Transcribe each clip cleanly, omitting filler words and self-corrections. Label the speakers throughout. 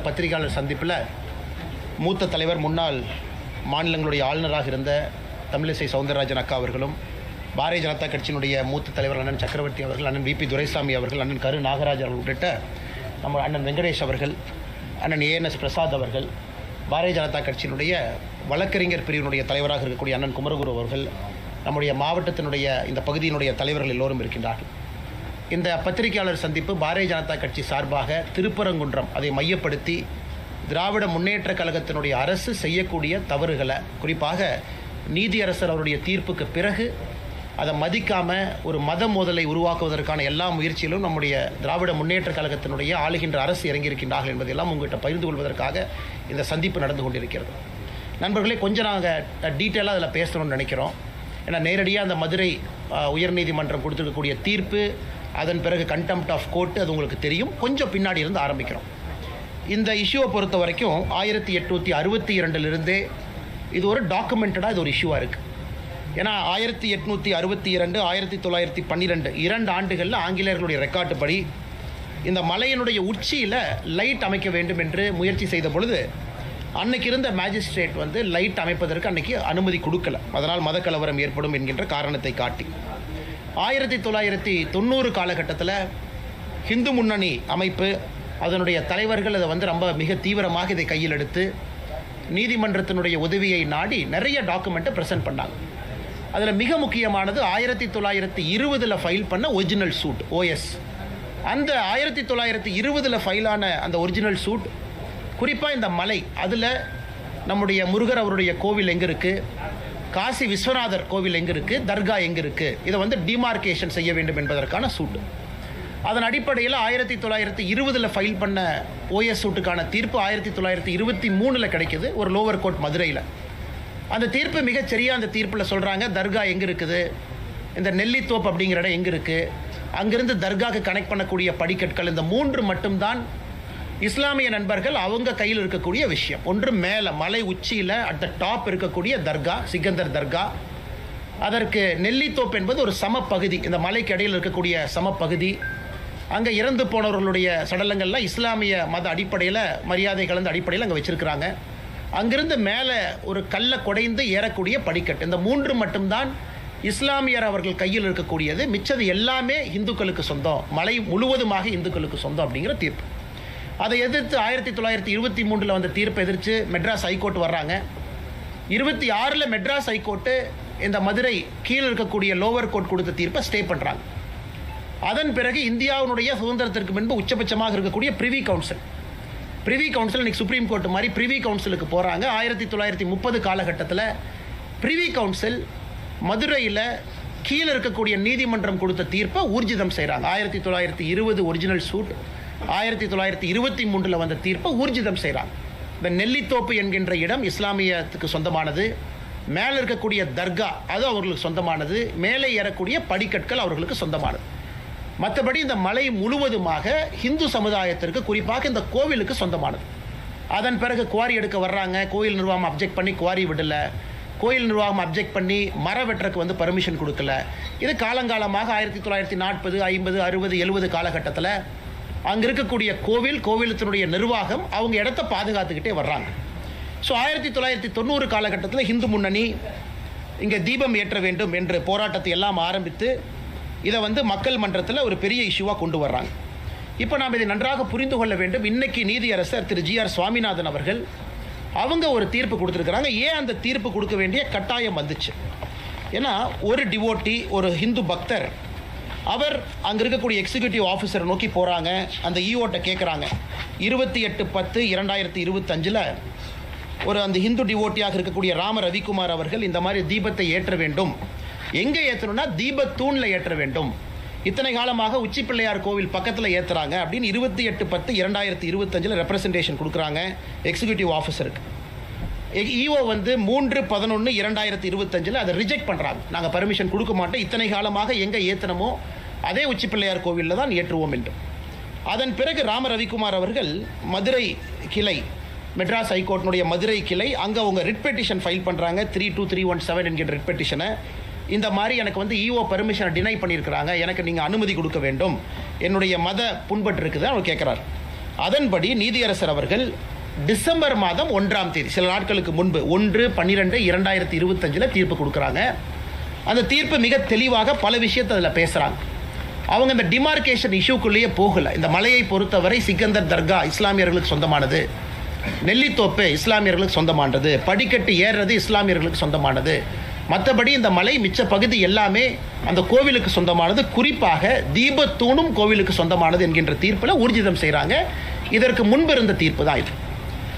Speaker 1: பத்திரிகையாளர் சந்திப்பில் மூத்த தலைவர் முன்னாள் மாநிலங்களுடைய ஆளுநராக இருந்த தமிழிசை சவுந்தரராஜன் அக்கா அவர்களும், பாரதிய ஜனதா கட்சியினுடைய மூத்த தலைவர் அண்ணன் சக்கரவர்த்தி அவர்கள், அண்ணன் விபி துரைசாமி அவர்கள், அண்ணன் கரு நாகராஜ் அவர்கள் உள்ளிட்ட நம்ம அண்ணன் வெங்கடேஷ் அவர்கள், அண்ணன் ஏஎன்எஸ் பிரசாத் அவர்கள், பாரதிய ஜனதா கட்சியினுடைய வழக்கறிஞர் பிரிவினுடைய தலைவராக இருக்கக்கூடிய அண்ணன் குமரகுரு அவர்கள், நம்முடைய மாவட்டத்தினுடைய இந்த பகுதியினுடைய தலைவர்கள் எல்லோரும் இருக்கின்றார்கள். இந்த பத்திரிகையாளர் சந்திப்பு பாரதிய ஜனதா கட்சி சார்பாக திருப்பரங்குன்றம் அதை மையப்படுத்தி திராவிட முன்னேற்ற கழகத்தினுடைய அரசு செய்யக்கூடிய தவறுகளை, குறிப்பாக நீதியரசர் அவருடைய தீர்ப்புக்கு பிறகு அதை மதிக்காமல் ஒரு மத மோதலை உருவாக்குவதற்கான எல்லா முயற்சியிலும் நம்முடைய திராவிட முன்னேற்ற கழகத்தினுடைய ஆளுகின்ற அரசு இறங்கியிருக்கின்றார்கள் என்பதெல்லாம் உங்கள்கிட்ட பகிர்ந்து கொள்வதற்காக இந்த சந்திப்பு நடந்து கொண்டிருக்கிறது. நண்பர்களே, கொஞ்சம் நாங்கள் டீட்டெயிலாக அதில் பேசணும்னு நினைக்கிறோம். ஏன்னா நேரடியாக அந்த மதுரை உயர்நீதிமன்றம் கொடுத்துருக்கக்கூடிய தீர்ப்பு, அதன் பிறகு கண்டெம்ப்ட் ஆஃப் கோர்ட்டு, அது உங்களுக்கு தெரியும். கொஞ்சம் பின்னாடி இருந்து ஆரம்பிக்கிறோம். இந்த இஷ்யூவை பொறுத்த வரைக்கும் 1862 இது ஒரு டாக்குமெண்டடாக இது ஒரு இஷ்யூவாக இருக்குது. ஏன்னா 1862, 1912 2 ஆண்டுகளில் ஆங்கிலேயர்களுடைய ரெக்கார்டு படி இந்த மலையினுடைய உச்சியில் லைட் அமைக்க வேண்டும் என்று முயற்சி செய்த பொழுது அன்னைக்கு இருந்த மேஜிஸ்ட்ரேட் வந்து லைட் அமைப்பதற்கு அன்னைக்கு அனுமதி கொடுக்கல. அதனால் மதக்கலவரம் ஏற்படும் என்கின்ற காரணத்தை காட்டி 1990 காலகட்டத்தில் ஹிந்து முன்னணி அமைப்பு, அதனுடைய தலைவர்கள் அதை வந்து ரொம்ப மிக தீவிரமாக இதை கையில் எடுத்து நீதிமன்றத்தினுடைய உதவியை நாடி நிறைய டாக்குமெண்ட்டை ப்ரெசென்ட் பண்ணாங்க. அதில் மிக முக்கியமானது 1920 ஃபைல் பண்ண ஒரிஜினல் சூட் OS. அந்த 1920 ஃபைலான அந்த ஒரிஜினல் சூட், குறிப்பாக இந்த மலை, அதில் நம்முடைய முருகர் அவருடைய கோவில் எங்கே இருக்குது, காசி விஸ்வநாதர் கோவில் எங்கே இருக்குது, தர்கா எங்கே இருக்குது, இதை வந்து டிமார்கேஷன் செய்ய வேண்டும் என்பதற்கான சூட்டு. அதன் அடிப்படையில் 1920 ஃபைல் பண்ண OS சூட்டுக்கான தீர்ப்பு 1923 கிடைக்குது, ஒரு லோவர் கோர்ட் மதுரையில். அந்த தீர்ப்பு மிகச்சரியாக அந்த தீர்ப்பில் சொல்கிறாங்க, தர்கா எங்கே இருக்குது, இந்த நெல்லித்தோப்பு அப்படிங்கிற இடம் எங்கே இருக்குது, அங்கிருந்து தர்காவுக்கு கனெக்ட் பண்ணக்கூடிய படிக்கட்கள், இந்த 3 மட்டும்தான் இஸ்லாமிய நண்பர்கள் அவங்க கையில் இருக்கக்கூடிய விஷயம். ஒன்று மேலே மலை உச்சியில் அட் த டாப் இருக்கக்கூடிய தர்கா, சிக்கந்தர் தர்கா. அதற்கு நெல்லித்தோப்பு என்பது ஒரு சமப்பகுதி, இந்த மலைக்கு இடையில் இருக்கக்கூடிய சமப்பகுதி. அங்கே இறந்து போனவர்களுடைய சடலங்கள்லாம் இஸ்லாமிய மத அடிப்படையில், மரியாதை கலந்த அடிப்படையில் அங்கே வச்சுருக்கிறாங்க. அங்கிருந்து மேலே ஒரு கல்லை குடைந்து ஏறக்கூடிய படிக்கட்டு, இந்த 3 மட்டும்தான் இஸ்லாமியர் அவர்கள் கையில் இருக்கக்கூடியது. மிச்சது எல்லாமே இந்துக்களுக்கு சொந்தம், மலை முழுவதுமாக இந்துக்களுக்கு சொந்தம் அப்படிங்கிற தீர்ப்பு. அதை எதிர்த்து 1923 வந்த தீர்ப்பை எதிர்த்து மெட்ராஸ் ஹைகோர்ட் வர்றாங்க. 26 மெட்ராஸ் ஹைகோர்ட்டு இந்த மதுரை கீழே இருக்கக்கூடிய லோவர் கோர்ட் கொடுத்த தீர்ப்பை ஸ்டே பண்ணுறாங்க. அதன் பிறகு இந்தியாவினுடைய சுதந்திரத்திற்கு முன்பு உச்சபட்சமாக இருக்கக்கூடிய பிரிவி கவுன்சில் இன்னைக்கு சுப்ரீம் கோர்ட் மாதிரி பிரிவி கவுன்சிலுக்கு போகிறாங்க. 1930 காலகட்டத்தில் பிரிவி கவுன்சில் மதுரையில் கீழே இருக்கக்கூடிய நீதிமன்றம் கொடுத்த தீர்ப்பை ஊர்ஜிதம் செய்கிறாங்க. 1920 ஒரிஜினல் சூட், 1923 வந்த தீர்ப்பை ஊர்ஜிதம் செய்கிறாங்க. இந்த நெல்லித்தோப்பு என்கின்ற இடம் இஸ்லாமியத்துக்கு சொந்தமானது, மேலே இருக்கக்கூடிய தர்கா அது அவர்களுக்கு சொந்தமானது, மேலே ஏறக்கூடிய படிக்கட்கள் அவர்களுக்கு சொந்தமானது. மற்றபடி இந்த மலை முழுவதுமாக இந்து சமுதாயத்திற்கு, குறிப்பாக இந்த கோவிலுக்கு சொந்தமானது. அதன் பிறகு குவாரி எடுக்க வர்றாங்க. கோயில் நிர்வாகம் அப்ஜெக்ட் பண்ணி குவாரி விடலை. கோயில் நிர்வாகம் அப்ஜெக்ட் பண்ணி மர வெட்டுறதுக்கு வந்து பர்மிஷன் கொடுக்கல. இது காலங்காலமாக 1940, 50, 60, 70 காலகட்டத்தில் அங்கே இருக்கக்கூடிய கோவிலத்தினுடைய நிர்வாகம் அவங்க இடத்த பாதுகாத்துக்கிட்டே வர்றாங்க. ஸோ 1990 காலகட்டத்தில் ஹிந்து முன்னணி இங்கே தீபம் ஏற்ற வேண்டும் என்ற போராட்டத்தை எல்லாம் ஆரம்பித்து இதை வந்து மக்கள் மன்றத்தில் ஒரு பெரிய இஷ்யூவாக கொண்டு வர்றாங்க. இப்போ நாம் இதை நன்றாக புரிந்து கொள்ள வேண்டும். இன்னைக்கு நீதியரசர் திரு GR சுவாமிநாதன் அவர்கள் அவங்க ஒரு தீர்ப்பு கொடுத்துருக்குறாங்க. ஏன் அந்த தீர்ப்பு கொடுக்க வேண்டிய கட்டாயம் வந்துச்சு? ஏன்னா ஒரு டிவோட்டி, ஒரு ஹிந்து பக்தர், அவர் அங்கே இருக்கக்கூடிய எக்ஸிக்யூட்டிவ் ஆஃபீஸரை நோக்கி போகிறாங்க. அந்த ஈஓட்ட கேட்குறாங்க. 28/10/2025 ஒரு அந்த ஹிந்து டிவோட்டியாக இருக்கக்கூடிய ராம ரவிக்குமார் அவர்கள் இந்த மாதிரி தீபத்தை ஏற்ற வேண்டும். எங்கே ஏற்றணும்னா தீபத்தூணில் ஏற்ற வேண்டும். இத்தனை காலமாக உச்சி பிள்ளையார் கோவில் பக்கத்தில் ஏற்றுறாங்க அப்படின்னு 28/10/2025 ரெப்ரசன்டேஷன் கொடுக்குறாங்க எக்ஸிக்யூட்டிவ் ஆஃபீஸருக்கு. ஈஓ வந்து 3/11/2025 அதை ரிஜெக்ட் பண்ணுறாங்க. நாங்கள் பர்மிஷன் கொடுக்க மாட்டோம், இத்தனை காலமாக எங்கே ஏற்றணுமோ அதே உச்சி பிள்ளையார் கோவிலில் தான் ஏற்றுவோம் என்று. அதன் பிறகு ராம ரவிக்குமார் அவர்கள் மதுரை கிளை, மெட்ராஸ் ஹைகோர்ட்டினுடைய மதுரை கிளை, அங்கே அவங்க ரிட் பெட்டிஷன் ஃபைல் பண்ணுறாங்க. 32317 என்கிற ரிட் பெட்டிஷனை. இந்த மாதிரி எனக்கு வந்து ஈஓ பர்மிஷனை டினை பண்ணியிருக்கிறாங்க, எனக்கு நீங்கள் அனுமதி கொடுக்க வேண்டும், என்னுடைய மத புண்பட்டு இருக்குது அவர் கேட்குறாரு. அதன்படி நீதியரசர் அவர்கள் டிசம்பர் மாதம் 1ஆம் தேதி, சில நாட்களுக்கு முன்பு 1/12/2025 தீர்ப்பு கொடுக்குறாங்க. அந்த தீர்ப்பு மிக தெளிவாக பல விஷயத்தை அதில் பேசுகிறாங்க. அவங்க இந்த டிமார்கேஷன் இஷ்யூக்குள்ளேயே போகலை. இந்த மலையை பொறுத்தவரை சிக்கந்தர் தர்கா இஸ்லாமியர்களுக்கு சொந்தமானது, நெல்லித்தோப்பு இஸ்லாமியர்களுக்கு சொந்தமானது, படிக்கட்டு ஏறுறது இஸ்லாமியர்களுக்கு சொந்தமானது, மற்றபடி இந்த மலை மிச்ச பகுதி எல்லாமே அந்த கோவிலுக்கு சொந்தமானது, குறிப்பாக தீபத்தூணும் கோவிலுக்கு சொந்தமானது என்கின்ற தீர்ப்பில் ஊர்ஜிதம் செய்கிறாங்க. இதற்கு முன்பு இருந்த தீர்ப்பு தான் இது.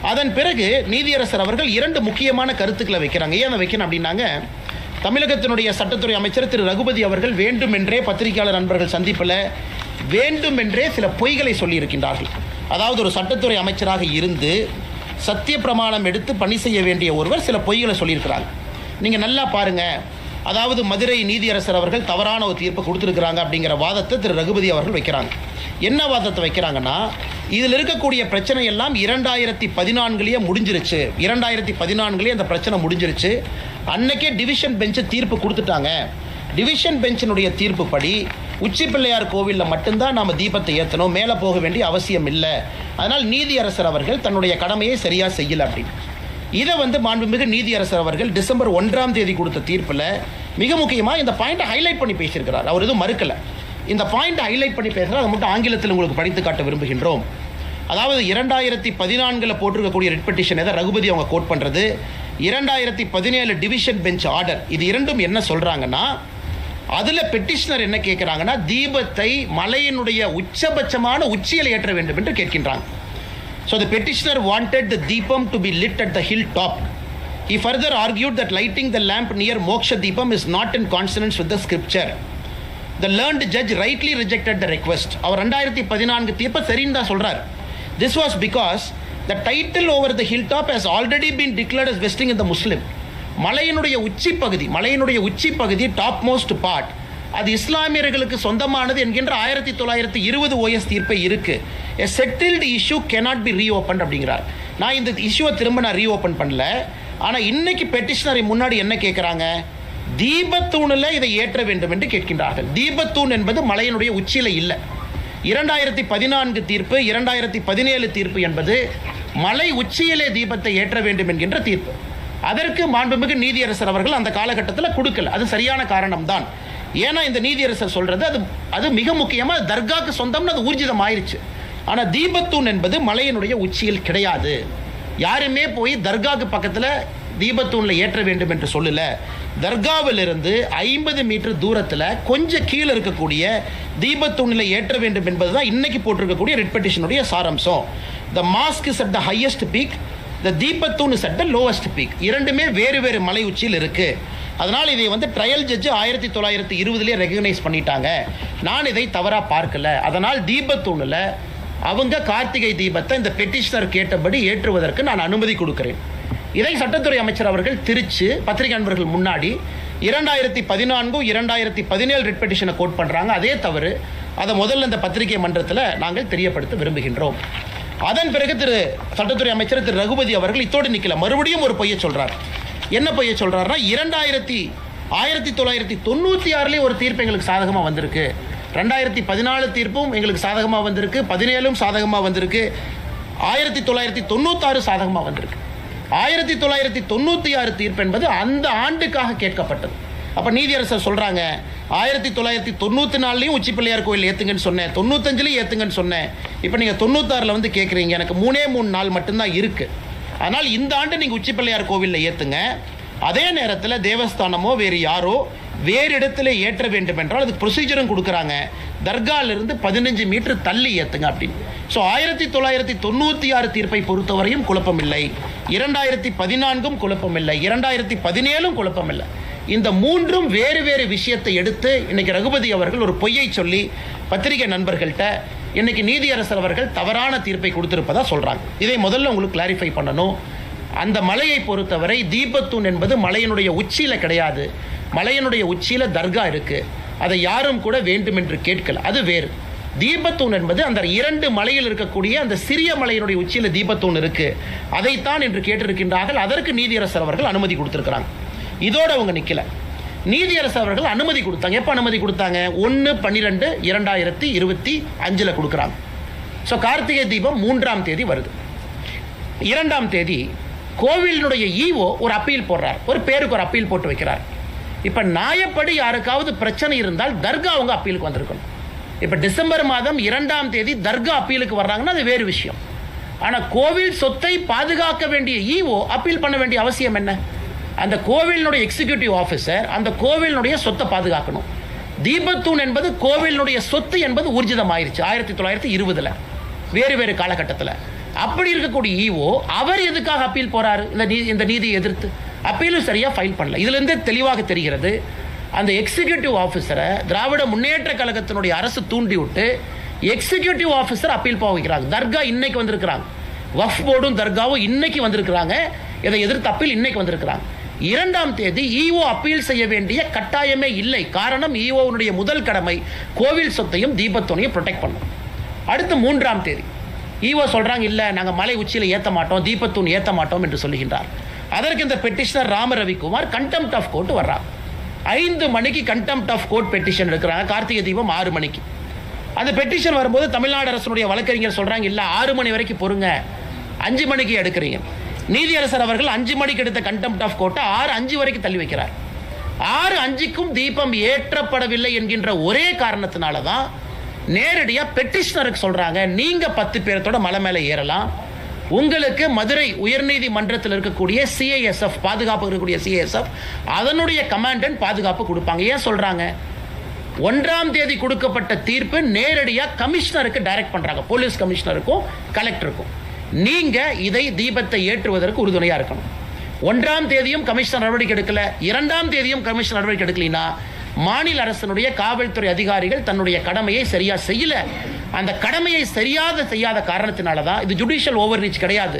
Speaker 1: அதன் பிறகு நீதியரசர் அவர்கள் 2 முக்கியமான கருத்துக்களை வைக்கிறாங்க. ஏன் வைக்கணும் அப்படின்னாங்க, தமிழகத்தினுடைய சட்டத்துறை அமைச்சர் திரு ரகுபதி அவர்கள் வேண்டுமென்றே பத்திரிகையாளர் நண்பர்கள் சந்திப்பில் வேண்டுமென்றே சில பொய்களை சொல்லியிருக்கின்றார்கள். அதாவது ஒரு சட்டத்துறை அமைச்சராக இருந்து சத்திய பிரமாணம் எடுத்து பணி செய்ய வேண்டிய ஒருவர் சில பொய்களை சொல்லியிருக்கிறாங்க. நீங்கள் நல்லா பாருங்கள். அதாவது மதுரை நீதியரசர் அவர்கள் தவறான ஒரு தீர்ப்பை கொடுத்துருக்குறாங்க அப்படிங்கிற வாதத்தை திரு ரகுபதி அவர்கள் வைக்கிறாங்க. என்ன வாதத்தை வைக்கிறாங்கன்னா, இதில் இருக்கக்கூடிய பிரச்சனை எல்லாம் 2014 முடிஞ்சிருச்சு. 2014 அந்த பிரச்சனை முடிஞ்சிருச்சு. அன்னைக்கே டிவிஷன் பெஞ்சு தீர்ப்பு கொடுத்துட்டாங்க. டிவிஷன் பெஞ்சினுடைய தீர்ப்பு படி உச்சி பிள்ளையார் கோவிலில் மட்டும்தான் நாம் தீபத்தை ஏற்றணும், மேலே போக வேண்டிய அவசியம் இல்லை. அதனால் நீதியரசர் அவர்கள் தன்னுடைய கடமையை சரியாக செய்யலை அப்படின்னு. இதை மாண்புமிகு நீதியரசர் அவர்கள் டிசம்பர் 1ஆம் தேதி கொடுத்த தீர்ப்பில் மிக முக்கியமாக இந்த பாயிண்ட்டை ஹைலைட் பண்ணி பேசியிருக்கிறார். அவர் எதுவும் மறுக்கலை. இந்த பாயிண்ட்டை ஹைலைட் பண்ணி பேசுகிறார். அதை மட்டும் ஆங்கிலத்தில் உங்களுக்கு படித்து காட்ட விரும்புகின்றோம். அதாவது 2014 போட்டிருக்கக்கூடிய ரிட் பெட்டிஷன் எதை ரகுபதி அவங்க கோட் பண்ணுறது, 2017 டிவிஷன் பெஞ்ச் ஆர்டர், இது இரண்டும் என்ன சொல்கிறாங்கன்னா, அதில் பெட்டிஷனர் என்ன கேட்குறாங்கன்னா, தீபத்தை மலையினுடைய உச்சபட்சமான உச்சியில் ஏற்ற வேண்டும் என்று கேட்கின்றாங்க. So the petitioner wanted the deepam to be lit at the hilltop. He further argued that lighting the lamp near Moksha Deepam is not in consonance with the scripture. The learned judge rightly rejected the request. அவர் 2014 தீர்ப்பை சரின்னு தான் சொல்றார். This was because the title over the hilltop has already been declared as vesting in the Muslim. மலையினுடைய உச்சி பகுதி top most part அது இஸ்லாமியர்களுக்கு சொந்தமானது என்கின்ற 1920 OS தீர்ப்பை இருக்கு. A settled issue cannot be reopened அப்படிங்கிறார். நான் இந்த இஷ்யூவை திரும்ப ரீஓப்பன் பண்ணல. ஆனால் இன்னைக்கு பெட்டிஷனரை முன்னாடி என்ன கேட்குறாங்க, தீபத்தூணில் இதை ஏற்ற வேண்டும் என்று கேட்கின்றார்கள். தீபத்தூண் என்பது மலையினுடைய உச்சியில் இல்லை. 2014 தீர்ப்பு, 2017 தீர்ப்பு என்பது மலை உச்சியிலே தீபத்தை ஏற்ற வேண்டும் என்கின்ற தீர்ப்பு. அதற்கு மாண்புமிகு நீதியரசர் அவர்கள் அந்த காலகட்டத்தில் கொடுக்கல. அது சரியான காரணம் தான். ஏன்னா இந்த நீதியரசர் சொல்றது அது மிக முக்கியமாக தர்காக்கு சொந்தம்னு அது ஊர்ஜிதம் ஆயிடுச்சு. ஆனால் தீபத்தூண் என்பது மலையினுடைய உச்சியில் கிடையாது. யாருமே போய் தர்காக்கு பக்கத்தில் தீபத்தூணில் ஏற்ற வேண்டும் என்று சொல்லல. தர்காவிலிருந்து 50 மீட்டர் தூரத்தில் கொஞ்சம் கீழே இருக்கக்கூடிய தீபத்தூணில் ஏற்ற வேண்டும் என்பதுதான் இன்னைக்கு போட்டிருக்கக்கூடிய ரிட் பெட்டிஷனுடைய சாராம்சம். த mask is at the highest peak, the தீபத்தூன் is at the lowest peak. இரண்டுமே வேறு வேறு மலை உச்சியில் இருக்கு. அதனால் இதை ட்ரையல் ஜட்ஜு 1920 ரெகக்னைஸ் பண்ணிட்டாங்க. நான் இதை தவறாக பார்க்கல. அதனால் தீபத்தூணில் அவங்க கார்த்திகை தீபத்தை இந்த பெட்டிஷனர் கேட்டபடி ஏற்றுவதற்கு நான் அனுமதி கொடுக்கிறேன். இதை சட்டத்துறை அமைச்சர் அவர்கள் திருச்சி பத்திரிகை நண்பர்கள் முன்னாடி 2014 2017 ரிட் பெட்டிஷனை கோட் பண்ணுறாங்க. அதே தவறு. அதை முதல்ல இந்த பத்திரிகை மன்றத்தில் நாங்கள் தெரியப்படுத்த விரும்புகின்றோம். அதன் பிறகு சட்டத்துறை அமைச்சர் திரு ரகுபதி அவர்கள் இத்தோடு நிற்கல, மறுபடியும் ஒரு பொய்யை சொல்கிறார். என்ன பொய்யை சொல்கிறாருன்னா, 1996 ஒரு தீர்ப்பு எங்களுக்கு சாதகமாக வந்திருக்கு, 2014 தீர்ப்பும் எங்களுக்கு சாதகமாக வந்திருக்கு, 17 சாதகமாக வந்திருக்கு, 1996 சாதகமாக வந்திருக்கு. 1996 தீர்ப்பு என்பது அந்த ஆண்டுக்காக கேட்கப்பட்டது. அப்போ நீதியரசர் சொல்கிறாங்க, 1994 உச்சி பிள்ளையார் கோயில் ஏற்றுங்கன்னு சொன்னேன், 95 ஏற்றுங்கன்னு சொன்னேன், இப்போ நீங்கள் 96 கேட்குறீங்க, எனக்கு 3 நாள் மட்டும்தான் இருக்குது. ஆனால் இந்த ஆண்டு நீங்கள் உச்சி பிள்ளையார் கோவிலில் ஏற்றுங்க. அதே நேரத்தில் தேவஸ்தானமோ வேறு யாரோ வேறு இடத்துல ஏற்ற வேண்டும் என்றால் அதுக்கு ப்ரொசீஜரும் கொடுக்குறாங்க. தர்காலிருந்து 15 மீட்டர் தள்ளி ஏற்றுங்க அப்படின்னு. ஸோ 1996 தீர்ப்பை பொறுத்தவரையும் குழப்பமில்லை, 2014 குழப்பமில்லை, 2017 குழப்பமில்லை. இந்த மூன்றும் வேறு வேறு விஷயத்தை எடுத்து இன்னைக்கு ரகுபதி அவர்கள் ஒரு பொய்யை சொல்லி பத்திரிகை நண்பர்கள்ட்ட இன்னைக்கு நீதியரசர் அவர்கள் தவறான தீர்ப்பை கொடுத்திருப்பதா சொல்றாங்க. இதை முதல்ல உங்களுக்கு கிளாரிஃபை பண்ணணும். அந்த மலையை பொறுத்தவரை தீபத்தூண் என்பது மலையினுடைய உச்சியில கிடையாது. மலையினுடைய உச்சியில தர்கா இருக்கு. அதை யாரும் கூட வேண்டுமென்று கேட்கல, அது வேறு. தீபத்தூண் என்பது அந்த 2 மலையில் இருக்கக்கூடிய அந்த சிறிய மலையினுடைய உச்சியில தீபத்தூண் இருக்கு, அதைத்தான் என்று கேட்டிருக்கின்றார்கள். அதற்கு நீதியரசர் அவர்கள் அனுமதி கொடுத்திருக்கிறாங்க. இதோட அவங்க நிக்கல. நீதியரசர் அவர்கள் அனுமதி கொடுத்தாங்க. எப்போ அனுமதி கொடுத்தாங்க? 1/12/2025 கொடுக்குறாங்க. ஸோ கார்த்திகை தீபம் 3ஆம் தேதி வருது. 2ஆம் தேதி கோவிலினுடைய ஈஓ ஒரு அப்பீல் போடுறார், ஒரு பேருக்கு ஒரு அப்பீல் போட்டு வைக்கிறார். இப்போ நியாயப்படி யாருக்காவது பிரச்சனை இருந்தால் தர்கா அவங்க அப்பீலுக்கு வந்திருக்கணும். இப்போ டிசம்பர் மாதம் 2ஆம் தேதி தர்கா அப்பீலுக்கு வர்றாங்கன்னா அது வேறு விஷயம். ஆனால் கோவில் சொத்தை பாதுகாக்க வேண்டிய ஈஓ அப்பீல் பண்ண வேண்டிய அவசியம் என்ன? அந்த கோவிலினுடைய எக்ஸிக்யூட்டிவ் ஆஃபீஸர் அந்த கோவிலினுடைய சொத்தை பாதுகாக்கணும். தீபத்தூண் என்பது கோவிலினுடைய சொத்து என்பது ஊர்ஜிதமாயிருச்சு 1920 வேறு வேறு காலகட்டத்தில். அப்படி இருக்கக்கூடிய ஈஓ அவர் எதுக்காக அப்பீல் போறாரு? இந்த நீதியை எதிர்த்து அப்பீலும் சரியாக ஃபைல் பண்ணல. இதுலேருந்தே தெளிவாக தெரிகிறது, அந்த எக்ஸிக்யூட்டிவ் ஆஃபீஸரை திராவிட முன்னேற்ற கழகத்தினுடைய அரசு தூண்டி விட்டு எக்ஸிக்யூட்டிவ் ஆஃபீஸர் அப்பீல் போக வைக்கிறாங்க. தர்கா இன்னைக்கு வந்திருக்கிறாங்க, வஃப் போர்டும் தர்காவும் இன்னைக்கு வந்திருக்கிறாங்க, இதை எதிர்த்து அப்பீல் இன்னைக்கு வந்திருக்கிறாங்க. 2ஆம் தேதி ஈஓ அப்பீல் செய்ய வேண்டிய கட்டாயமே இல்லை. காரணம், ஈஓனுடைய முதல் கடமை கோவில் சொத்தையும் தீபத்தோனையும் ப்ரொடெக்ட் பண்ணும். அடுத்து 3ஆம் தேதி ஈஓ சொல்றாங்க, இல்லை நாங்கள் மலை உச்சியில் ஏற்ற மாட்டோம், தீபத்தூண் ஏற்ற மாட்டோம் என்று சொல்லுகின்றார். அதற்கு இந்த petitioner Rama Ravikumar contempt of court வர்றாங்க. 5 மணிக்கு கண்டெம்ட் ஆஃப் கோர்ட் பெட்டிஷன் எடுக்கிறாங்க. கார்த்திகை தீபம் 6 மணிக்கு. அந்த பெட்டிஷன் வரும்போது தமிழ்நாடு அரசுடைய வழக்கறிஞர் சொல்றாங்க, இல்லை 6 மணி வரைக்கும் பொறுங்க, 5 மணிக்கு எடுக்கிறீங்க. நீதியரசர் அவர்கள் 5 மணிக்கு எடுத்த கண்டெம்ட் ஆஃப் கோர்ட்டை 6:05 வரைக்கும் தள்ளி வைக்கிறார். 6:05க்கும் தீபம் ஏற்றப்படவில்லை என்கின்ற ஒரே காரணத்தினால தான் நேரடியாக பெட்டிஷனருக்கு சொல்றாங்க, நீங்க 10 பேரத்தோட மலை மேலே ஏறலாம், உங்களுக்கு மதுரை உயர்நீதிமன்றத்தில் இருக்கக்கூடிய சிஐஎஸ்எஃப் பாதுகாப்பு இருக்கக்கூடிய சிஐஎஸ்எஃப் அதனுடைய கமாண்டன்ட் பாதுகாப்பு கொடுப்பாங்க. ஏன் சொல்றாங்க? 1ஆம் தேதி கொடுக்கப்பட்ட தீர்ப்பு நேரடியாக கமிஷனருக்கு டைரக்ட் பண்றாங்க, போலீஸ் கமிஷனருக்கும் கலெக்டருக்கும். நீங்க இதை தீபத்தை ஏற்றுவதற்கு உறுதுணையா இருக்கணும். 1ஆம் தேதியும் கமிஷனர் நடவடிக்கை எடுக்கல, 2ஆம் தேதியும் கமிஷனர் நடவடிக்கை எடுக்கலைன்னா மாநில அரசினுடைய காவல்துறை அதிகாரிகள் தன்னுடைய கடமையை சரியா செய்யல. அந்த கடமையை செய்யாத காரணத்தினால தான் இது ஜுடிஷியல் ஓவர் ரீச் கிடையாது.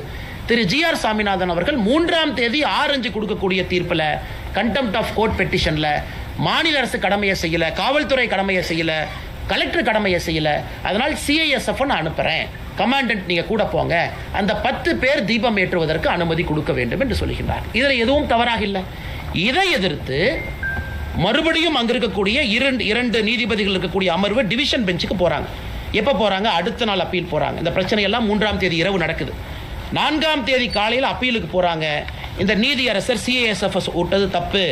Speaker 1: திரு GR சாமிநாதன் அவர்கள் 3ஆம் தேதி 6:05 கொடுக்கக்கூடிய தீர்ப்பில் கண்டெம்ட் ஆஃப் கோர்ட் பெட்டிஷன்ல மாநில அரசு கடமையை செய்யல, காவல்துறை கடமையை செய்யல, கலெக்டர் கடமையை செய்யல, அதனால் சிஐஎஸ்எஃப் நான் அனுப்புறேன், கமாண்டன்ட் நீங்க கூட போங்க, அந்த 10 பேர் தீபம் ஏற்றுவதற்கு அனுமதி கொடுக்க வேண்டும் என்று சொல்லுகின்றார். இதில் எதுவும் தவறாக இல்லை. இதை எதிர்த்து மறுபடியும் அங்க இருக்கக்கூடிய இரண்டு நீதிபதிகள் இருக்கக்கூடிய அமர்வு டிவிஷன் பெஞ்சுக்கு போறாங்க. எப்ப போறாங்க? அடுத்த நாள் அப்பீல் போறாங்க. இந்த பிரச்சனை எல்லாம் 3ஆம் தேதி இரவு நடக்குது. 4ஆம் தேதி காலையில் அப்பீலுக்கு போறாங்க. இந்த நீதியரசர் சிஐஎஸ்எஃப் விட்டது தப்பு,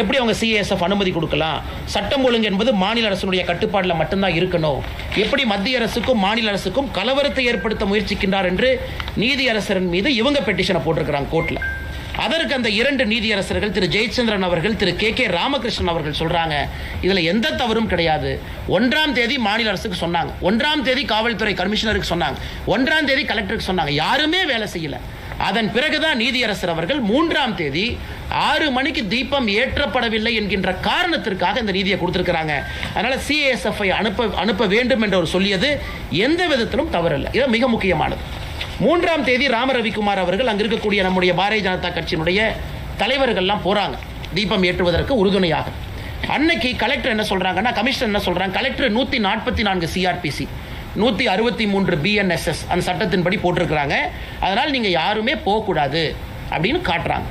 Speaker 1: எப்படி அவங்க சிஐஎஸ்எஃப் அனுமதி கொடுக்கலாம், சட்டம் ஒழுங்கு என்பது மாநில அரசுடைய கட்டுப்பாட்டில் மட்டும்தான் இருக்கணும், எப்படி மத்திய அரசுக்கும் மாநில அரசுக்கும் கலவரத்தை ஏற்படுத்த முயற்சிக்கின்றார் என்று நீதியரசரின் மீது இவங்க பெட்டிஷனை போட்டிருக்கிறாங்க கோர்ட்ல. அதற்கு அந்த 2 நீதியரசர்கள் திரு ஜெயச்சந்திரன் அவர்கள் திரு KK ராமகிருஷ்ணன் அவர்கள் சொல்றாங்க, இதுல எந்த தவறும் கிடையாது. 1ஆம் தேதி மாநில அரசுக்கு சொன்னாங்க, 1ஆம் தேதி காவல்துறை கமிஷனருக்கு சொன்னாங்க, 1ஆம் தேதி கலெக்டருக்கு சொன்னாங்க, யாருமே வேலை செய்யல. அதன் பிறகுதான் நீதியரசர் அவர்கள் 3ஆம் தேதி 6 மணிக்கு தீபம் ஏற்றப்படவில்லை என்கின்ற காரணத்திற்காக இந்த நீதியை கொடுத்திருக்கிறாங்க. அதனால சிஐஎஸ்எஃப் அனுப்ப வேண்டும் என்று அவர் சொல்லியது எந்த விதத்திலும் தவறில்லை. இது மிக முக்கியமானது. 3ஆம் தேதி ராம ரவிக்குமார் அவர்கள் அங்க இருக்கக்கூடிய நம்முடைய பாரதிய ஜனதா கட்சியினுடைய தலைவர்கள்லாம் போறாங்க தீபம் ஏற்றுவதற்கு உறுதுணையாக. அன்னைக்கு கலெக்டர் என்ன சொல்றாங்கன்னா, கமிஷனர் என்ன சொல்றாங்க, கலெக்டர் 144 சிஆர்பிசி 163 BNSS அந்த சட்டத்தின்படி போட்டிருக்கிறாங்க, அதனால் நீங்க யாருமே போகக்கூடாது அப்படின்னு காட்டுறாங்க.